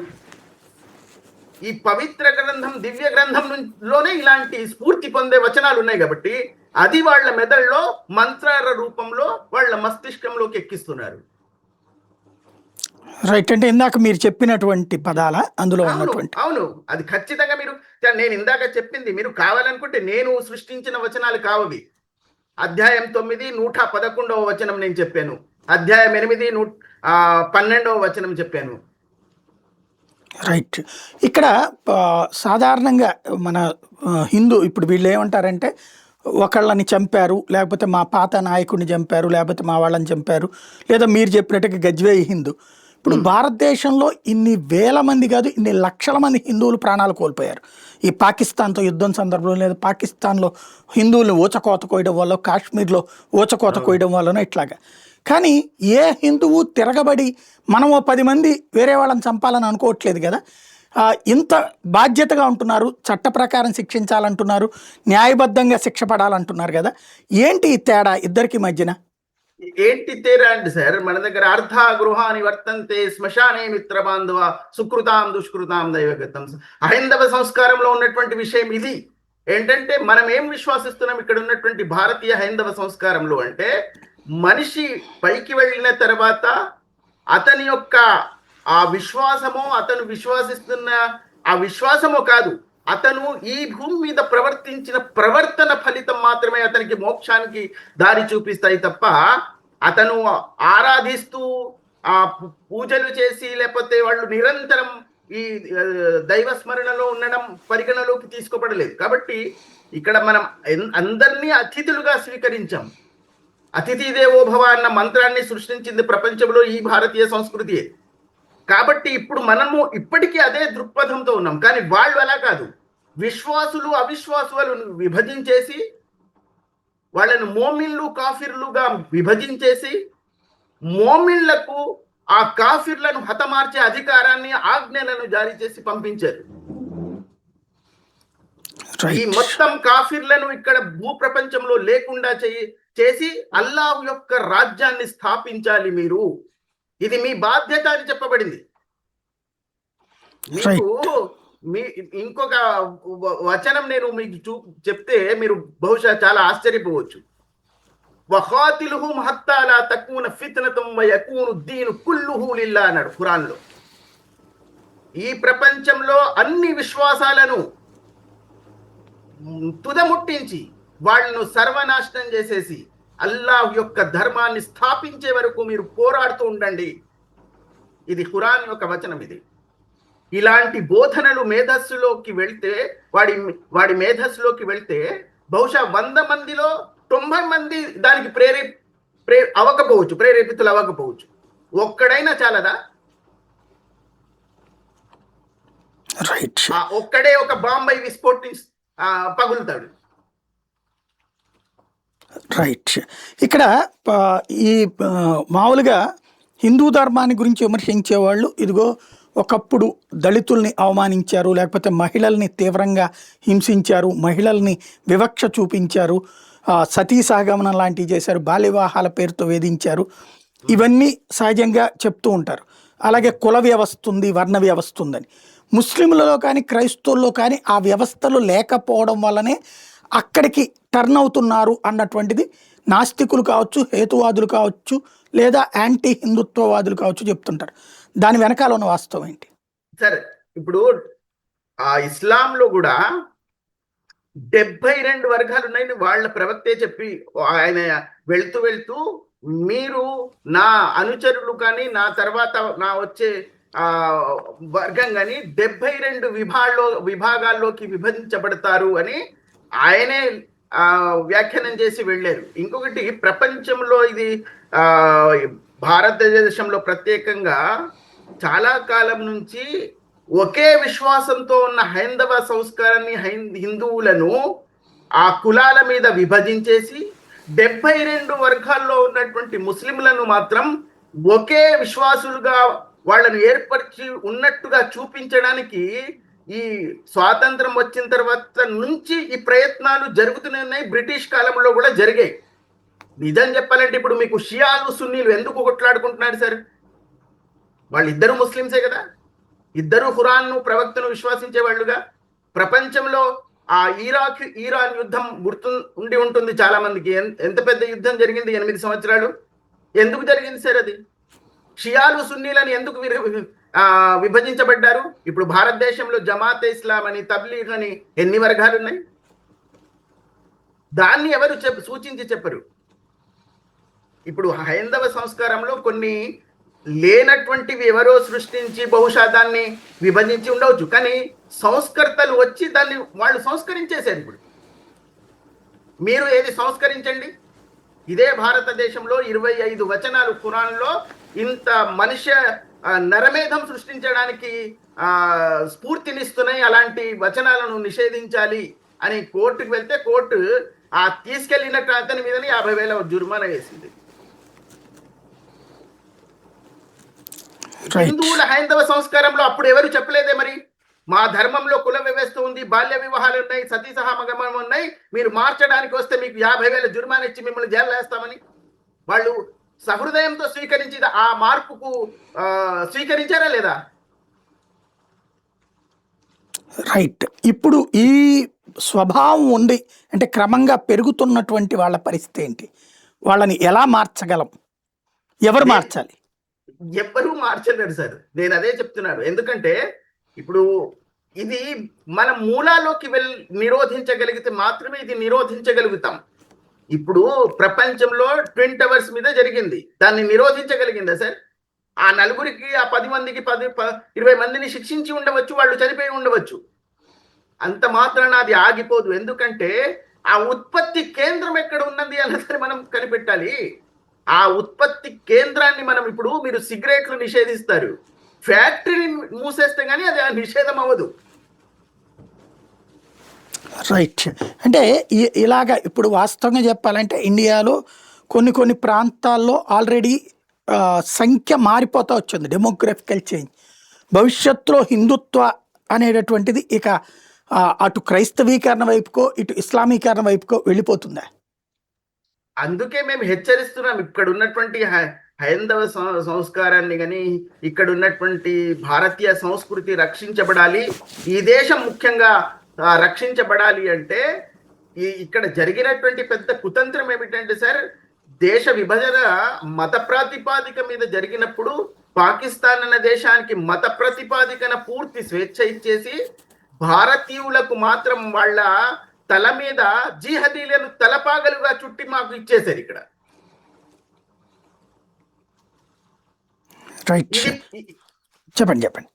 ఈ పవిత్ర గ్రంథం దివ్య గ్రంథంలోనే ఇలాంటి స్ఫూర్తి పొందే వచనాలు ఉన్నాయి కాబట్టి అది వాళ్ళ మెదడులో మంత్రాల రూపంలో వాళ్ళ మస్తిష్కంలోకి ఎక్కిస్తున్నారు. రైట్. అంటే ఇందాక మీరు చెప్పినటువంటి పదాల అందులో అవును ఉన్నటువంటి అవును అది ఖచ్చితంగా మీరు నేను ఇందాక చెప్పింది మీరు కావాలనుకుంటే నేను సృష్టించిన వచనాలు కావవి. అధ్యాయం 9 111వ వచనం నేను చెప్పాను. అధ్యాయం 8 12వ వచనం చెప్పాను. రైట్. ఇక్కడ సాధారణంగా మన హిందూ ఇప్పుడు వీళ్ళు ఏమంటారంటే ఒకళ్ళని చంపారు, లేకపోతే మా పాత నాయకుడిని చంపారు, లేకపోతే మా వాళ్ళని చంపారు, లేదా మీరు చెప్పినట్టుగా గజ్వేయి హిందూ. ఇప్పుడు భారతదేశంలో ఇన్ని వేల మంది కాదు, ఇన్ని లక్షల మంది హిందువులు ప్రాణాలు కోల్పోయారు ఈ పాకిస్తాన్తో యుద్ధం సందర్భంలో, లేదా పాకిస్తాన్లో హిందువులను ఊచకోత కోయడం వల్ల, కాశ్మీర్లో ఊచకోత కోయడం వల్లనో ఇట్లాగా. కానీ ఏ హిందువు తిరగబడి మనం 10 మంది వేరే వాళ్ళని చంపాలని అనుకోవట్లేదు కదా. ఇంత బాధ్యతగా ఉంటున్నారు, చట్ట ప్రకారం శిక్షించాలంటున్నారు, న్యాయబద్ధంగా శిక్ష పడాలంటున్నారు కదా. ఏంటి ఈ తేడా ఇద్దరికి మధ్యన? ఏంటి తేడా అండి సార్? మన దగ్గర అర్థ గృహాన్ని వర్తంతే శ్మశానే మిత్ర బాంధవ సుకృతాం దుష్కృతాం దైవగతం. హైందవ సంస్కారంలో ఉన్నటువంటి విషయం ఇది. ఏంటంటే మనం ఏం విశ్వాసిస్తున్నాం ఇక్కడ ఉన్నటువంటి భారతీయ హైందవ సంస్కారంలో అంటే, మనిషి పైకి వెళ్ళిన తర్వాత అతని యొక్క ఆ విశ్వాసమో, అతను విశ్వాసిస్తున్న ఆ విశ్వాసమో కాదు, అతను ఈ భూమి మీద ప్రవర్తించిన ప్రవర్తన ఫలితం మాత్రమే అతనికి మోక్షానికి దారి చూపిస్తాయి తప్ప, అతను ఆరాధిస్తూ ఆ పూజలు చేసి లేకపోతే వాళ్ళు నిరంతరం ఈ దైవ స్మరణలో ఉండడం పరిగణలోకి తీసుకోబడలేదు. కాబట్టి ఇక్కడ మనం అందరినీ అతిథులుగా స్వీకరించాం. అతిథి దేవో భవ అన్న మంత్రాన్ని సృష్టించింది ప్రపంచంలో ఈ భారతీయ సంస్కృతియే. కాబట్టి ఇప్పుడు మనము ఇప్పటికీ అదే దృక్పథంతో ఉన్నాం. కానీ వాళ్ళు అలా కాదు. విశ్వాసులు అవిశ్వాసులను విభజించేసి, వాళ్ళను మోమిన్లు కాఫిర్లుగా విభజించేసి, మోమిన్లకు ఆ కాఫిర్లను హతమార్చే అధికారాన్ని, ఆజ్ఞలను జారీ చేసి పంపించారు. ఈ మొత్తం కాఫిర్లను ఇక్కడ భూప్రపంచంలో లేకుండా చేసి అల్లాహ్ యొక్క రాజ్యాన్ని స్థాపించాలి మీరు, ఇది మీ బాధ్యత అని చెప్పబడింది. మీకు ఇంకొక వచనం నేను మీకు చెప్తే మీరు బహుశా చాలా ఆశ్చర్యపోవచ్చు. వఖాతిలుహుం హత్తా లా తకూన ఫిత్నతుం వయకూను దీను కుల్లుహు లిల్లాహ్ అన్నాడు ఖురాన్లో. ఈ ప్రపంచంలో అన్ని విశ్వాసాలను తుదముట్టించి వాళ్ళను సర్వనాశనం చేసేసి అల్లాహ్ యొక్క ధర్మాన్ని స్థాపించే వరకు మీరు పోరాడుతూ ఉండండి. ఇది ఖురాన్ యొక్క వచనం. ఇది ఇలాంటి బోధనలు మేధస్సులోకి వెళ్తే, వాడి మేధస్సులోకి వెళ్తే బహుశా 100 మందిలో 90 మంది దానికి ప్రేరేపితులు అవ్వకపోవచ్చు. ఒక్కడైనా చాలదా? ఒక్కడే ఒక బాంబై విస్ఫోటి పగులుతాడు. రైట్. ఇక్కడ ఈ మామూలుగా హిందూ ధర్మాన్ని గురించి విమర్శించే వాళ్ళు ఇదిగో ఒకప్పుడు దళితుల్ని అవమానించారు, లేకపోతే మహిళల్ని తీవ్రంగా హింసించారు, మహిళల్ని వివక్ష చూపించారు, సతీ సహగమనం లాంటివి చేశారు, బాల్య వివాహాల పేరుతో వేధించారు, ఇవన్నీ సహజంగా చెప్తూ ఉంటారు. అలాగే కుల వ్యవస్థ ఉంది, వర్ణ వ్యవస్థ ఉందని. ముస్లింలలో కానీ క్రైస్తవుల్లో కానీ ఆ వ్యవస్థలు లేకపోవడం వల్లనే అక్కడికి టర్న్ అవుతున్నారు అన్నటువంటిది నాస్తికులు కావచ్చు, హేతువాదులు కావచ్చు, లేదా యాంటీ హిందుత్వవాదులు కావచ్చు చెప్తుంటారు. దాని వెనకాల ఉన్న వాస్తవం ఏంటి? సరే, ఇప్పుడు ఆ ఇస్లాంలో కూడా 72 వర్గాలు ఉన్నాయని వాళ్ళ ప్రవక్తే చెప్పి ఆయన వెళ్తూ మీరు నా అనుచరులు కానీ నా తర్వాత నా వచ్చే వర్గం కానీ 72 విభాగాల్లోకి విభజించబడతారు అని ఆయనే వ్యాఖ్యానం చేసి వెళ్ళారు. ఇంకొకటి, ప్రపంచంలో ఇది భారతదేశంలో ప్రత్యేకంగా చాలా కాలం నుంచి ఒకే విశ్వాసంతో ఉన్న హైందవ సంస్కారాన్ని, హిందువులను ఆ కులాల మీద విభజించేసి 72 వర్గాల్లో ఉన్నటువంటి ముస్లింలను మాత్రం ఒకే విశ్వాసులుగా వాళ్ళను ఏర్పరిచి ఉన్నట్టుగా చూపించడానికి ఈ స్వాతంత్రం వచ్చిన తర్వాత నుంచి ఈ ప్రయత్నాలు జరుగుతూనే ఉన్నాయి. బ్రిటిష్ కాలంలో కూడా జరిగాయి. నిజం చెప్పాలంటే ఇప్పుడు మీకు షియాలు సున్నీలు ఎందుకు కొట్లాడుకుంటున్నారు సార్? వాళ్ళిద్దరు ముస్లింసే కదా. ఇద్దరు ఖురాన్ను ప్రవక్తను విశ్వసించే వాళ్ళుగా. ప్రపంచంలో ఆ ఇరాన్ యుద్ధం ఉండి ఉంటుంది చాలా మందికి. ఎంత పెద్ద యుద్ధం జరిగింది, 8 సంవత్సరాలు. ఎందుకు జరిగింది సార్ అది? షియాలు సున్నీలని ఎందుకు విభజించబడ్డారు? ఇప్పుడు భారతదేశంలో జమాతే ఇస్లాం అని, తబ్లీగ్ అని ఎన్ని వర్గాలు ఉన్నాయి? దాన్ని ఎవరు సూచించి చెప్పరు. ఇప్పుడు హైందవ సంస్కారంలో కొన్ని లేనటువంటివి ఎవరో సృష్టించి బహుశా దాన్ని విభజించి ఉండవచ్చు, కానీ సంస్కర్తలు వచ్చి దాన్ని వాళ్ళు సంస్కరించేశారు. ఇప్పుడు మీరు ఏది సంస్కరించండి. ఇదే భారతదేశంలో 25 వచనాలు ఖురాన్లో ఇంత మనుష్య నరమేధం సృష్టించడానికి స్ఫూర్తినిస్తున్నాయి. అలాంటి వచనాలను నిషేధించాలి అని కోర్టుకు వెళ్తే కోర్టు ఆ తీసుకెళ్లినట్టు అతని మీదని 50,000 జుర్మానా వేసింది. హిందువుల హైందవ సంస్కారంలో అప్పుడు ఎవరు చెప్పలేదే మరి? మా ధర్మంలో కుల వ్యవస్థ ఉంది, బాల్య వివాహాలు ఉన్నాయి, సతీ సహగమనం ఉన్నాయి, మీరు మార్చడానికి వస్తే మీకు 50,000 జుర్మానా ఇచ్చి మిమ్మల్ని జైలు వేస్తామని వాళ్ళు సహృదయంతో స్వీకరించి ఆ మార్పుకు స్వీకరించారా లేదా? రైట్. ఇప్పుడు ఈ స్వభావం ఉండి అంటే క్రమంగా పెరుగుతున్నటువంటి వాళ్ళ పరిస్థితి ఏంటి? వాళ్ళని ఎలా మార్చగలం? ఎవరు మార్చాలి? ఎవ్వరూ మార్చలేరు సార్. నేను అదే చెప్తున్నాను. ఎందుకంటే ఇప్పుడు ఇది మన మూలాలోకి నిరోధించగలిగితే మాత్రమే ఇది నిరోధించగలుగుతాం. ఇప్పుడు ప్రపంచంలో ట్విన్ టవర్స్ మీద జరిగింది, దాన్ని నిరోధించగలిగిందా సార్? ఆ నలుగురికి, ఆ 10 మందికి 20 మందిని శిక్షించి ఉండవచ్చు, వాళ్ళు చనిపోయి ఉండవచ్చు. అంత మాత్రాన అది ఆగిపోదు. ఎందుకంటే ఆ ఉత్పత్తి కేంద్రం ఎక్కడ ఉన్నది అన్నది మనం కనిపెట్టాలి. ఆ ఉత్పత్తి కేంద్రాన్ని మనం ఇప్పుడు మీరు సిగరెట్లు నిషేధిస్తారు, ఫ్యాక్టరీని మూసేస్తే కానీ అది నిషేధం అవ్వదు. రైట్. అంటే ఇలాగా ఇప్పుడు వాస్తవంగా చెప్పాలంటే ఇండియాలో కొన్ని ప్రాంతాల్లో ఆల్రెడీ సంఖ్య మారిపోతూ వచ్చింది, డెమోగ్రఫికల్ చేంజ్. భవిష్యత్తులో హిందుత్వ అనేటటువంటిది ఇక అటు క్రైస్తవీకరణ వైపుకో ఇటు ఇస్లామీకరణ వైపుకో వెళ్ళిపోతుందా? అందుకే మేము హెచ్చరిస్తున్నాం. ఇక్కడ ఉన్నటువంటి హైందవ సంస్కారాన్ని కానీ, ఇక్కడ ఉన్నటువంటి భారతీయ సంస్కృతి రక్షించబడాలి. ఈ దేశం ముఖ్యంగా రక్షించబడాలి అంటే ఇక్కడ జరిగినటువంటి పెద్ద కుతంత్రం ఏమిటంటే సార్, దేశ విభజన మత ప్రాతిపాదిక మీద జరిగినప్పుడు పాకిస్తాన్ అనే దేశానికి మత ప్రతిపాదికన పూర్తి స్వేచ్ఛ ఇచ్చేసి భారతీయులకు మాత్రం వాళ్ళ తల మీద జీహదీలను తలపాగలుగా చుట్టి మాకు ఇచ్చేశారు ఇక్కడ. చెప్పండి.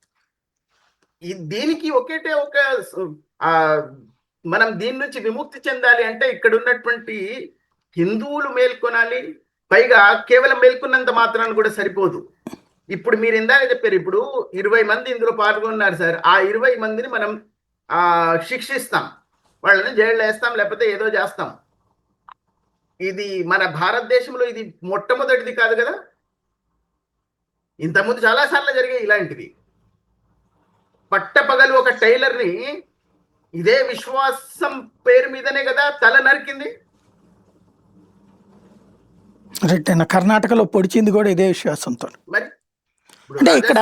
దీనికి ఒకటే ఒక మనం దీని నుంచి విముక్తి చెందాలి అంటే ఇక్కడ ఉన్నటువంటి హిందువులు మేల్కొనాలి. పైగా కేవలం మేల్కొన్నంత మాత్రాన్ని కూడా సరిపోదు. ఇప్పుడు మీరు ఇందాక చెప్పారు, ఇప్పుడు 20 మంది ఇందులో పాల్గొన్నారు సార్. ఆ 20 మందిని మనం శిక్షిస్తాం, వాళ్ళని జైలు వేస్తాం, లేకపోతే ఏదో చేస్తాం. ఇది మన భారతదేశంలో ఇది మొట్టమొదటిది కాదు కదా. ఇంతకుముందు చాలాసార్లు జరిగాయి ఇలాంటివి. పట్టపగలు ఒక టైలర్ని ఇదే విశ్వాసం పేరు మీదనే కదా తల నరికింది. కర్ణాటకలో పొడిచింది కూడా ఇదే విశ్వాసంతో. మరి అంటే ఇక్కడ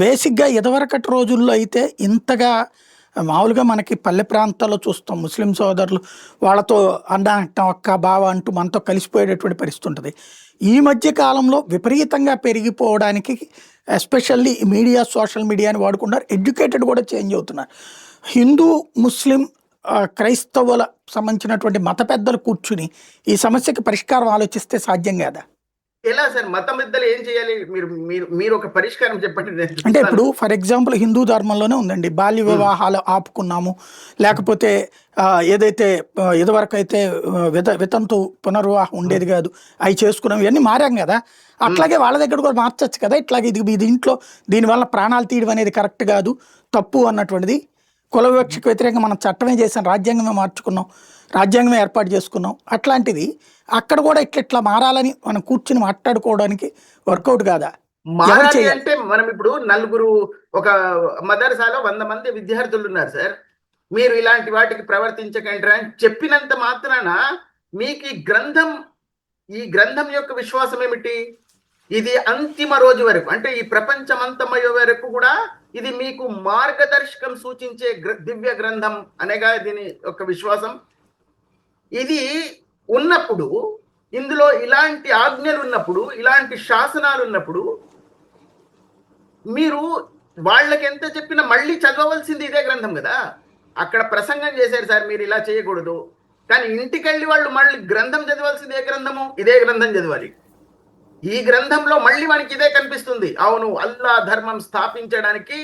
బేసిక్గా ఇదివరకటి రోజుల్లో అయితే ఇంతగా మామూలుగా మనకి పల్లె ప్రాంతాల్లో చూస్తాం, ముస్లిం సోదరులు వాళ్ళతో అంటాం అక్క బావ అంటూ మనతో కలిసిపోయేటటువంటి పరిస్థితి ఉంటుంది. ఈ మధ్య కాలంలో విపరీతంగా పెరిగిపోవడానికి ఎస్పెషల్లీ మీడియా, సోషల్ మీడియాని వాడుకుంటారు. ఎడ్యుకేటెడ్ కూడా చేంజ్ అవుతున్నారు. హిందూ, ముస్లిం, క్రైస్తవుల సంబంధించినటువంటి మత పెద్దలు కూర్చుని ఈ సమస్యకి పరిష్కారం ఆలోచిస్తే సాధ్యం కాదా? ఎలా సార్? మత పెద్దలు ఏం చేయాలి? మీరు ఒక పరిష్కారం చెప్పండి. అంటే ఇప్పుడు ఫర్ ఎగ్జాంపుల్ హిందూ ధర్మంలోనే ఉందండి, బాల్య వివాహాలు ఆపుకున్నాము, లేకపోతే ఏదైతే ఇదివరకు అయితే వితంతు పునర్వివాహం ఉండేది కాదు, అవి చేసుకున్నాం, ఇవన్నీ మారాం కదా. అట్లాగే వాళ్ళ దగ్గర కూడా మార్చచ్చు కదా. ఇట్లాగే ఇది దీంట్లో దీనివల్ల ప్రాణాలు తీయడం అనేది కరెక్ట్ కాదు, తప్పు అన్నటువంటిది. కుల వివక్షకు వ్యతిరేకంగా మనం చట్టమే చేసాం, రాజ్యాంగమే మార్చుకున్నాం, రాజ్యాంగమే ఏర్పాటు చేసుకున్నాం. అట్లాంటిది అక్కడ కూడా ఇట్లా మారాలని మనం కూర్చుని మాట్లాడుకోవడానికి వర్కౌట్ కాదా? మారాలి అంటే మనం ఇప్పుడు నలుగురు ఒక మదర్సాలో 100 మంది విద్యార్థులు ఉన్నారు సార్, మీరు ఇలాంటి వాటికి ప్రవర్తించకండి అని చెప్పినంత మాత్రాన మీకు ఈ గ్రంథం యొక్క విశ్వాసం ఏమిటి? ఇది అంతిమ రోజు వరకు, అంటే ఈ ప్రపంచం అంతమయ్యే వరకు కూడా ఇది మీకు మార్గదర్శకం సూచించే దివ్య గ్రంథం అనేగా దీని యొక్క విశ్వాసం. ఇది ఉన్నప్పుడు, ఇందులో ఇలాంటి ఆజ్ఞలు ఉన్నప్పుడు, ఇలాంటి శాసనాలు ఉన్నప్పుడు, మీరు వాళ్ళకి ఎంత చెప్పినా మళ్ళీ చదవవలసింది ఇదే గ్రంథం కదా. అక్కడ ప్రసంగం చేశారు సార్ మీరు ఇలా చేయకూడదు, కానీ ఇంటికి వెళ్ళి వాళ్ళు మళ్ళీ గ్రంథం చదవాల్సింది ఏ గ్రంథము? ఇదే గ్రంథం చదవాలి. ఈ గ్రంథంలో మళ్ళీ మనకి ఇదే కనిపిస్తుంది. అవును, అల్లా ధర్మం స్థాపించడానికి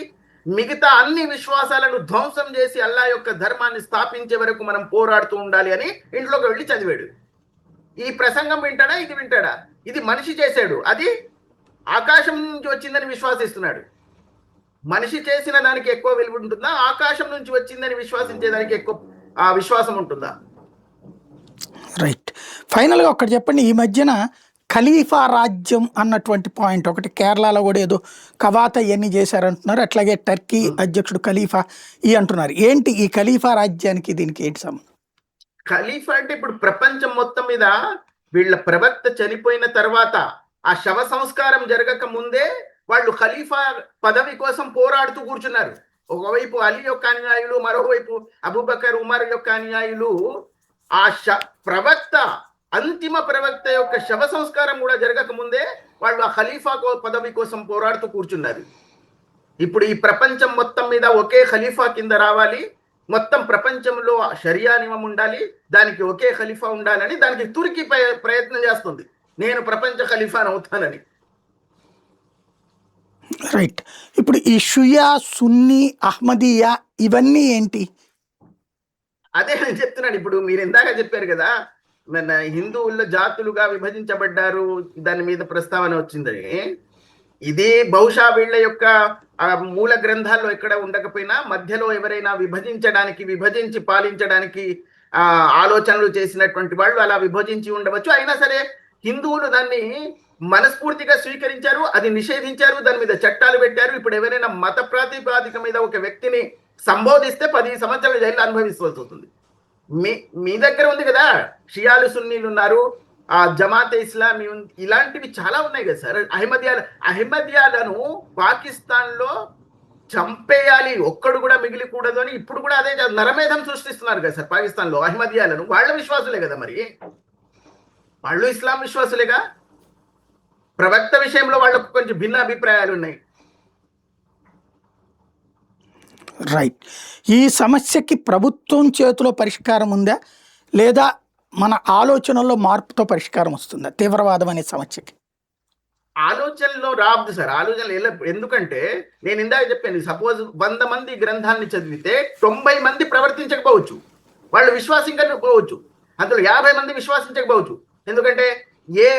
మిగతా అన్ని విశ్వాసాలను ధ్వంసం చేసి అల్లా యొక్క ధర్మాన్ని స్థాపించే వరకు మనం పోరాడుతూ ఉండాలి అని ఇంట్లోకి వెళ్ళి చదివాడు. ఈ ప్రసంగం వింటాడా? ఇది వింటాడా? ఇది మనిషి చేశాడు, అది ఆకాశం నుంచి వచ్చిందని విశ్వాసిస్తున్నాడు. మనిషి చేసిన దానికి ఎక్కువ విలువ ఉంటుందా, ఆకాశం నుంచి వచ్చిందని విశ్వాసించేదానికి ఎక్కువ విశ్వాసం ఉంటుందా? రైట్. ఫైనల్గా ఒకటి చెప్పండి, ఈ మధ్యన ఖలీఫా రాజ్యం అన్నటువంటి పాయింట్ ఒకటి, కేరళలో కూడా ఏదో కవాత ఇవన్నీ చేశారంటున్నారు, అట్లాగే టర్కీ అధ్యక్షుడు ఖలీఫా ఈ అంటున్నారు. ఏంటి ఈ ఖలీఫా రాజ్యానికి దీనికి ఏంటి సంబంధం? ఖలీఫా అంటే ఇప్పుడు ప్రపంచం మొత్తం మీద వీళ్ళ ప్రవక్త చనిపోయిన తర్వాత ఆ శవ సంస్కారం జరగక ముందే వాళ్ళు ఖలీఫా పదవి కోసం పోరాడుతూ కూర్చున్నారు. ఒకవైపు అలీ యొక్క అనుయాయులు, మరోవైపు అబూబకర్ ఉమర్ యొక్క అనుయాయులు ఆ ప్రవక్త, అంతిమ ప్రవక్త యొక్క శవ సంస్కారం కూడా జరగక ముందే వాళ్ళు ఆ ఖలీఫా పదవి కోసం పోరాడుతూ కూర్చున్నారు. ఇప్పుడు ఈ ప్రపంచం మొత్తం మీద ఒకే ఖలీఫా కింద రావాలి, మొత్తం ప్రపంచంలో షరియా నియమం ఉండాలి, దానికి ఒకే ఖలీఫా ఉండాలని దానికి తుర్కీ ప్రయత్నం చేస్తుంది, నేను ప్రపంచ ఖలీఫాను అవుతానని. రైట్. ఇప్పుడు ఈ షియా, సున్నీ, అహ్మదీయా ఇవన్నీ ఏంటి? అదే నేను చెప్తున్నాను. ఇప్పుడు మీరు ఇందాక చెప్పారు కదా, మన హిందువుల్లో జాతులుగా విభజించబడ్డారు, దాని మీద ప్రస్తావన వచ్చిందని. ఇది బహుశా వీళ్ళ యొక్క మూల గ్రంథాల్లో ఎక్కడ ఉండకపోయినా మధ్యలో ఎవరైనా విభజించి పాలించడానికి ఆలోచనలు చేసినటువంటి వాళ్ళు అలా విభజించి ఉండవచ్చు. అయినా సరే హిందువులు దాన్ని మనస్ఫూర్తిగా స్వీకరించారు, అది నిషేధించారు, దాని మీద చట్టాలు పెట్టారు. ఇప్పుడు ఎవరైనా మత ప్రాతిపాదిక మీద ఒక వ్యక్తిని సంబోధిస్తే 10 సంవత్సరాల జైలు అనుభవించవలసి వస్తుంది. మీ దగ్గర ఉంది కదా, షియాలు సున్నీలు ఉన్నారు, ఆ జమాతే ఇస్లామీ, ఇలాంటివి చాలా ఉన్నాయి కదా సార్. అహ్మదియాలను పాకిస్తాన్ లో చంపేయాలి, ఒక్కడు కూడా మిగిలికూడదు అని ఇప్పుడు కూడా అదే నరమేధం సృష్టిస్తున్నారు కదా సార్ పాకిస్తాన్ లో అహ్మదియాలను. వాళ్ళ విశ్వాసులే కదా, మరి వాళ్ళు ఇస్లాం విశ్వాసులేగా. ప్రవక్త విషయంలో వాళ్ళకు కొంచెం భిన్న అభిప్రాయాలు ఉన్నాయి. రైట్. ఈ సమస్యకి ప్రభుత్వం చేతిలో పరిష్కారం ఉందా, లేదా మన ఆలోచనల్లో మార్పుతో పరిష్కారం వస్తుందా తీవ్రవాదం అనే సమస్యకి? ఆలోచనలో రాదు సార్, ఆలోచనలు ఎందుకంటే నేను ఇందాక చెప్పాను, సపోజ్ 100 మంది గ్రంథాన్ని చదివితే 90 మంది ప్రవర్తించకపోవచ్చు, వాళ్ళు విశ్వాసించకపోవచ్చు, అందులో 50 మంది విశ్వాసించకపోవచ్చు. ఎందుకంటే ఏ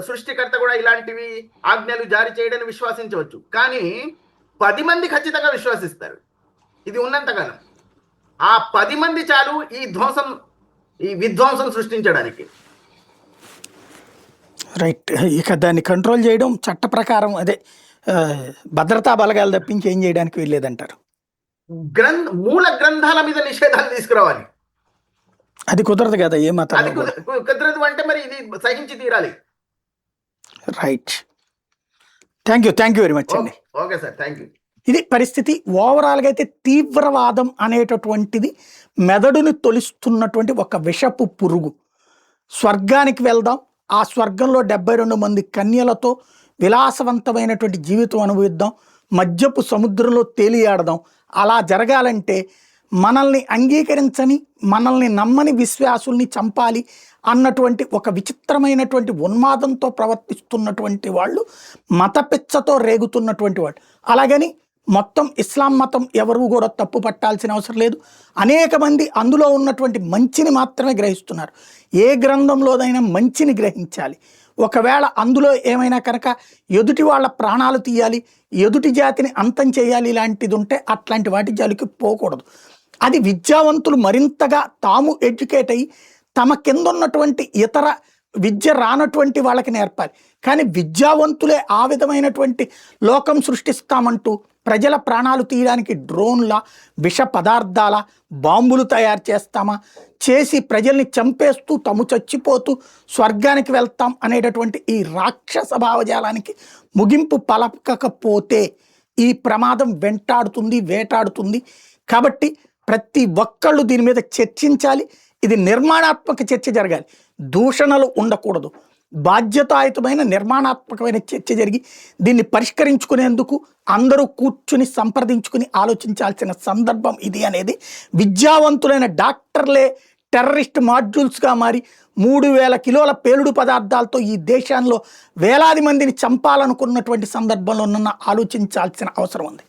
సృష్టికర్త కూడా ఇలాంటివి ఆజ్ఞలు జారీ చేయడానికి విశ్వాసించవచ్చు, కానీ 10 మంది ఖచ్చితంగా విశ్వాసిస్తారు. ఇది ఉన్నంతకాలం ఆ 10 మంది చాలు ఈ విధ్వంసం సృష్టించడానికి. రైట్. ఇక దాన్ని కంట్రోల్ చేయడం చట్ట ప్రకారం, అదే భద్రతా బలగాలు తప్పించి ఏం చేయడానికి వీల్లేదంటారు. మూల గ్రంథాల మీద నిషేధాలు తీసుకురావాలి. అది కుదరదు కదా ఏ మతం. అది కుదరదు అంటే మరి ఇది సహించి తీరాలి. Right. Thank you very much అండి. Okay sir, thank you. ఇది పరిస్థితి. ఓవరాల్గా అయితే తీవ్రవాదం అనేటటువంటిది మెదడుని తొలిస్తున్నటువంటి ఒక విషపు పురుగు. స్వర్గానికి వెళ్దాం, ఆ స్వర్గంలో 72 మంది కన్యలతో విలాసవంతమైనటువంటి జీవితం అనుభవిద్దాం, మద్యపు సముద్రంలో తేలియాడదాం. అలా జరగాలంటే మనల్ని అంగీకరించని, మనల్ని నమ్మని విశ్వాసుల్ని చంపాలి అన్నటువంటి ఒక విచిత్రమైనటువంటి ఉన్మాదంతో ప్రవర్తిస్తున్నటువంటి వాళ్ళు, మతపిచ్చతో రేగుతున్నటువంటి వాళ్ళు. అలాగని మొత్తం ఇస్లాం మతం ఎవరు కూడా తప్పు పట్టాల్సిన అవసరం లేదు. అనేక మంది అందులో ఉన్నటువంటి మంచిని మాత్రమే గ్రహిస్తున్నారు. ఏ గ్రంథంలోనైనా మంచిని గ్రహించాలి. ఒకవేళ అందులో ఏమైనా కనుక ఎదుటి వాళ్ళ ప్రాణాలు తీయాలి, ఎదుటి జాతిని అంతం చేయాలి ఇలాంటిది ఉంటే అట్లాంటి వాటి జోలికి పోకూడదు. అది విద్యావంతులు మరింతగా తాము ఎడ్యుకేట్ అయ్యి తమ కింద ఉన్నటువంటి ఇతర విద్య రానటువంటి వాళ్ళకి నేర్పాలి. కానీ విద్యావంతులే ఆ విధమైనటువంటి లోకం సృష్టిస్తామంటూ ప్రజల ప్రాణాలు తీయడానికి డ్రోన్ల, విష పదార్థాల, బాంబులు తయారు చేస్తామా, చేసి ప్రజల్ని చంపేస్తూ తాము చచ్చిపోతూ స్వర్గానికి వెళ్తాం అనేటటువంటి ఈ రాక్షస భావజాలానికి ముగింపు పలకకపోతే ఈ ప్రమాదం వెంటాడుతుంది, వేటాడుతుంది. కాబట్టి ప్రతి ఒక్కళ్ళు దీని మీద చర్చించాలి. ఇది నిర్మాణాత్మక చర్చ జరగాలి, దూషణలు ఉండకూడదు. బాధ్యతాయుతమైన నిర్మాణాత్మకమైన చర్చ జరిగి దీన్ని పరిష్కరించుకునేందుకు అందరూ కూర్చుని సంప్రదించుకుని ఆలోచించాల్సిన సందర్భం ఇది అనేది విద్యావంతులైన డాక్టర్లే టెర్రరిస్ట్ మాడ్యూల్స్గా మారి 3000 కిలోల పేలుడు పదార్థాలతో ఈ దేశంలో వేలాది మందిని చంపాలనుకున్నటువంటి సందర్భంలో ఆలోచించాల్సిన అవసరం ఉంది.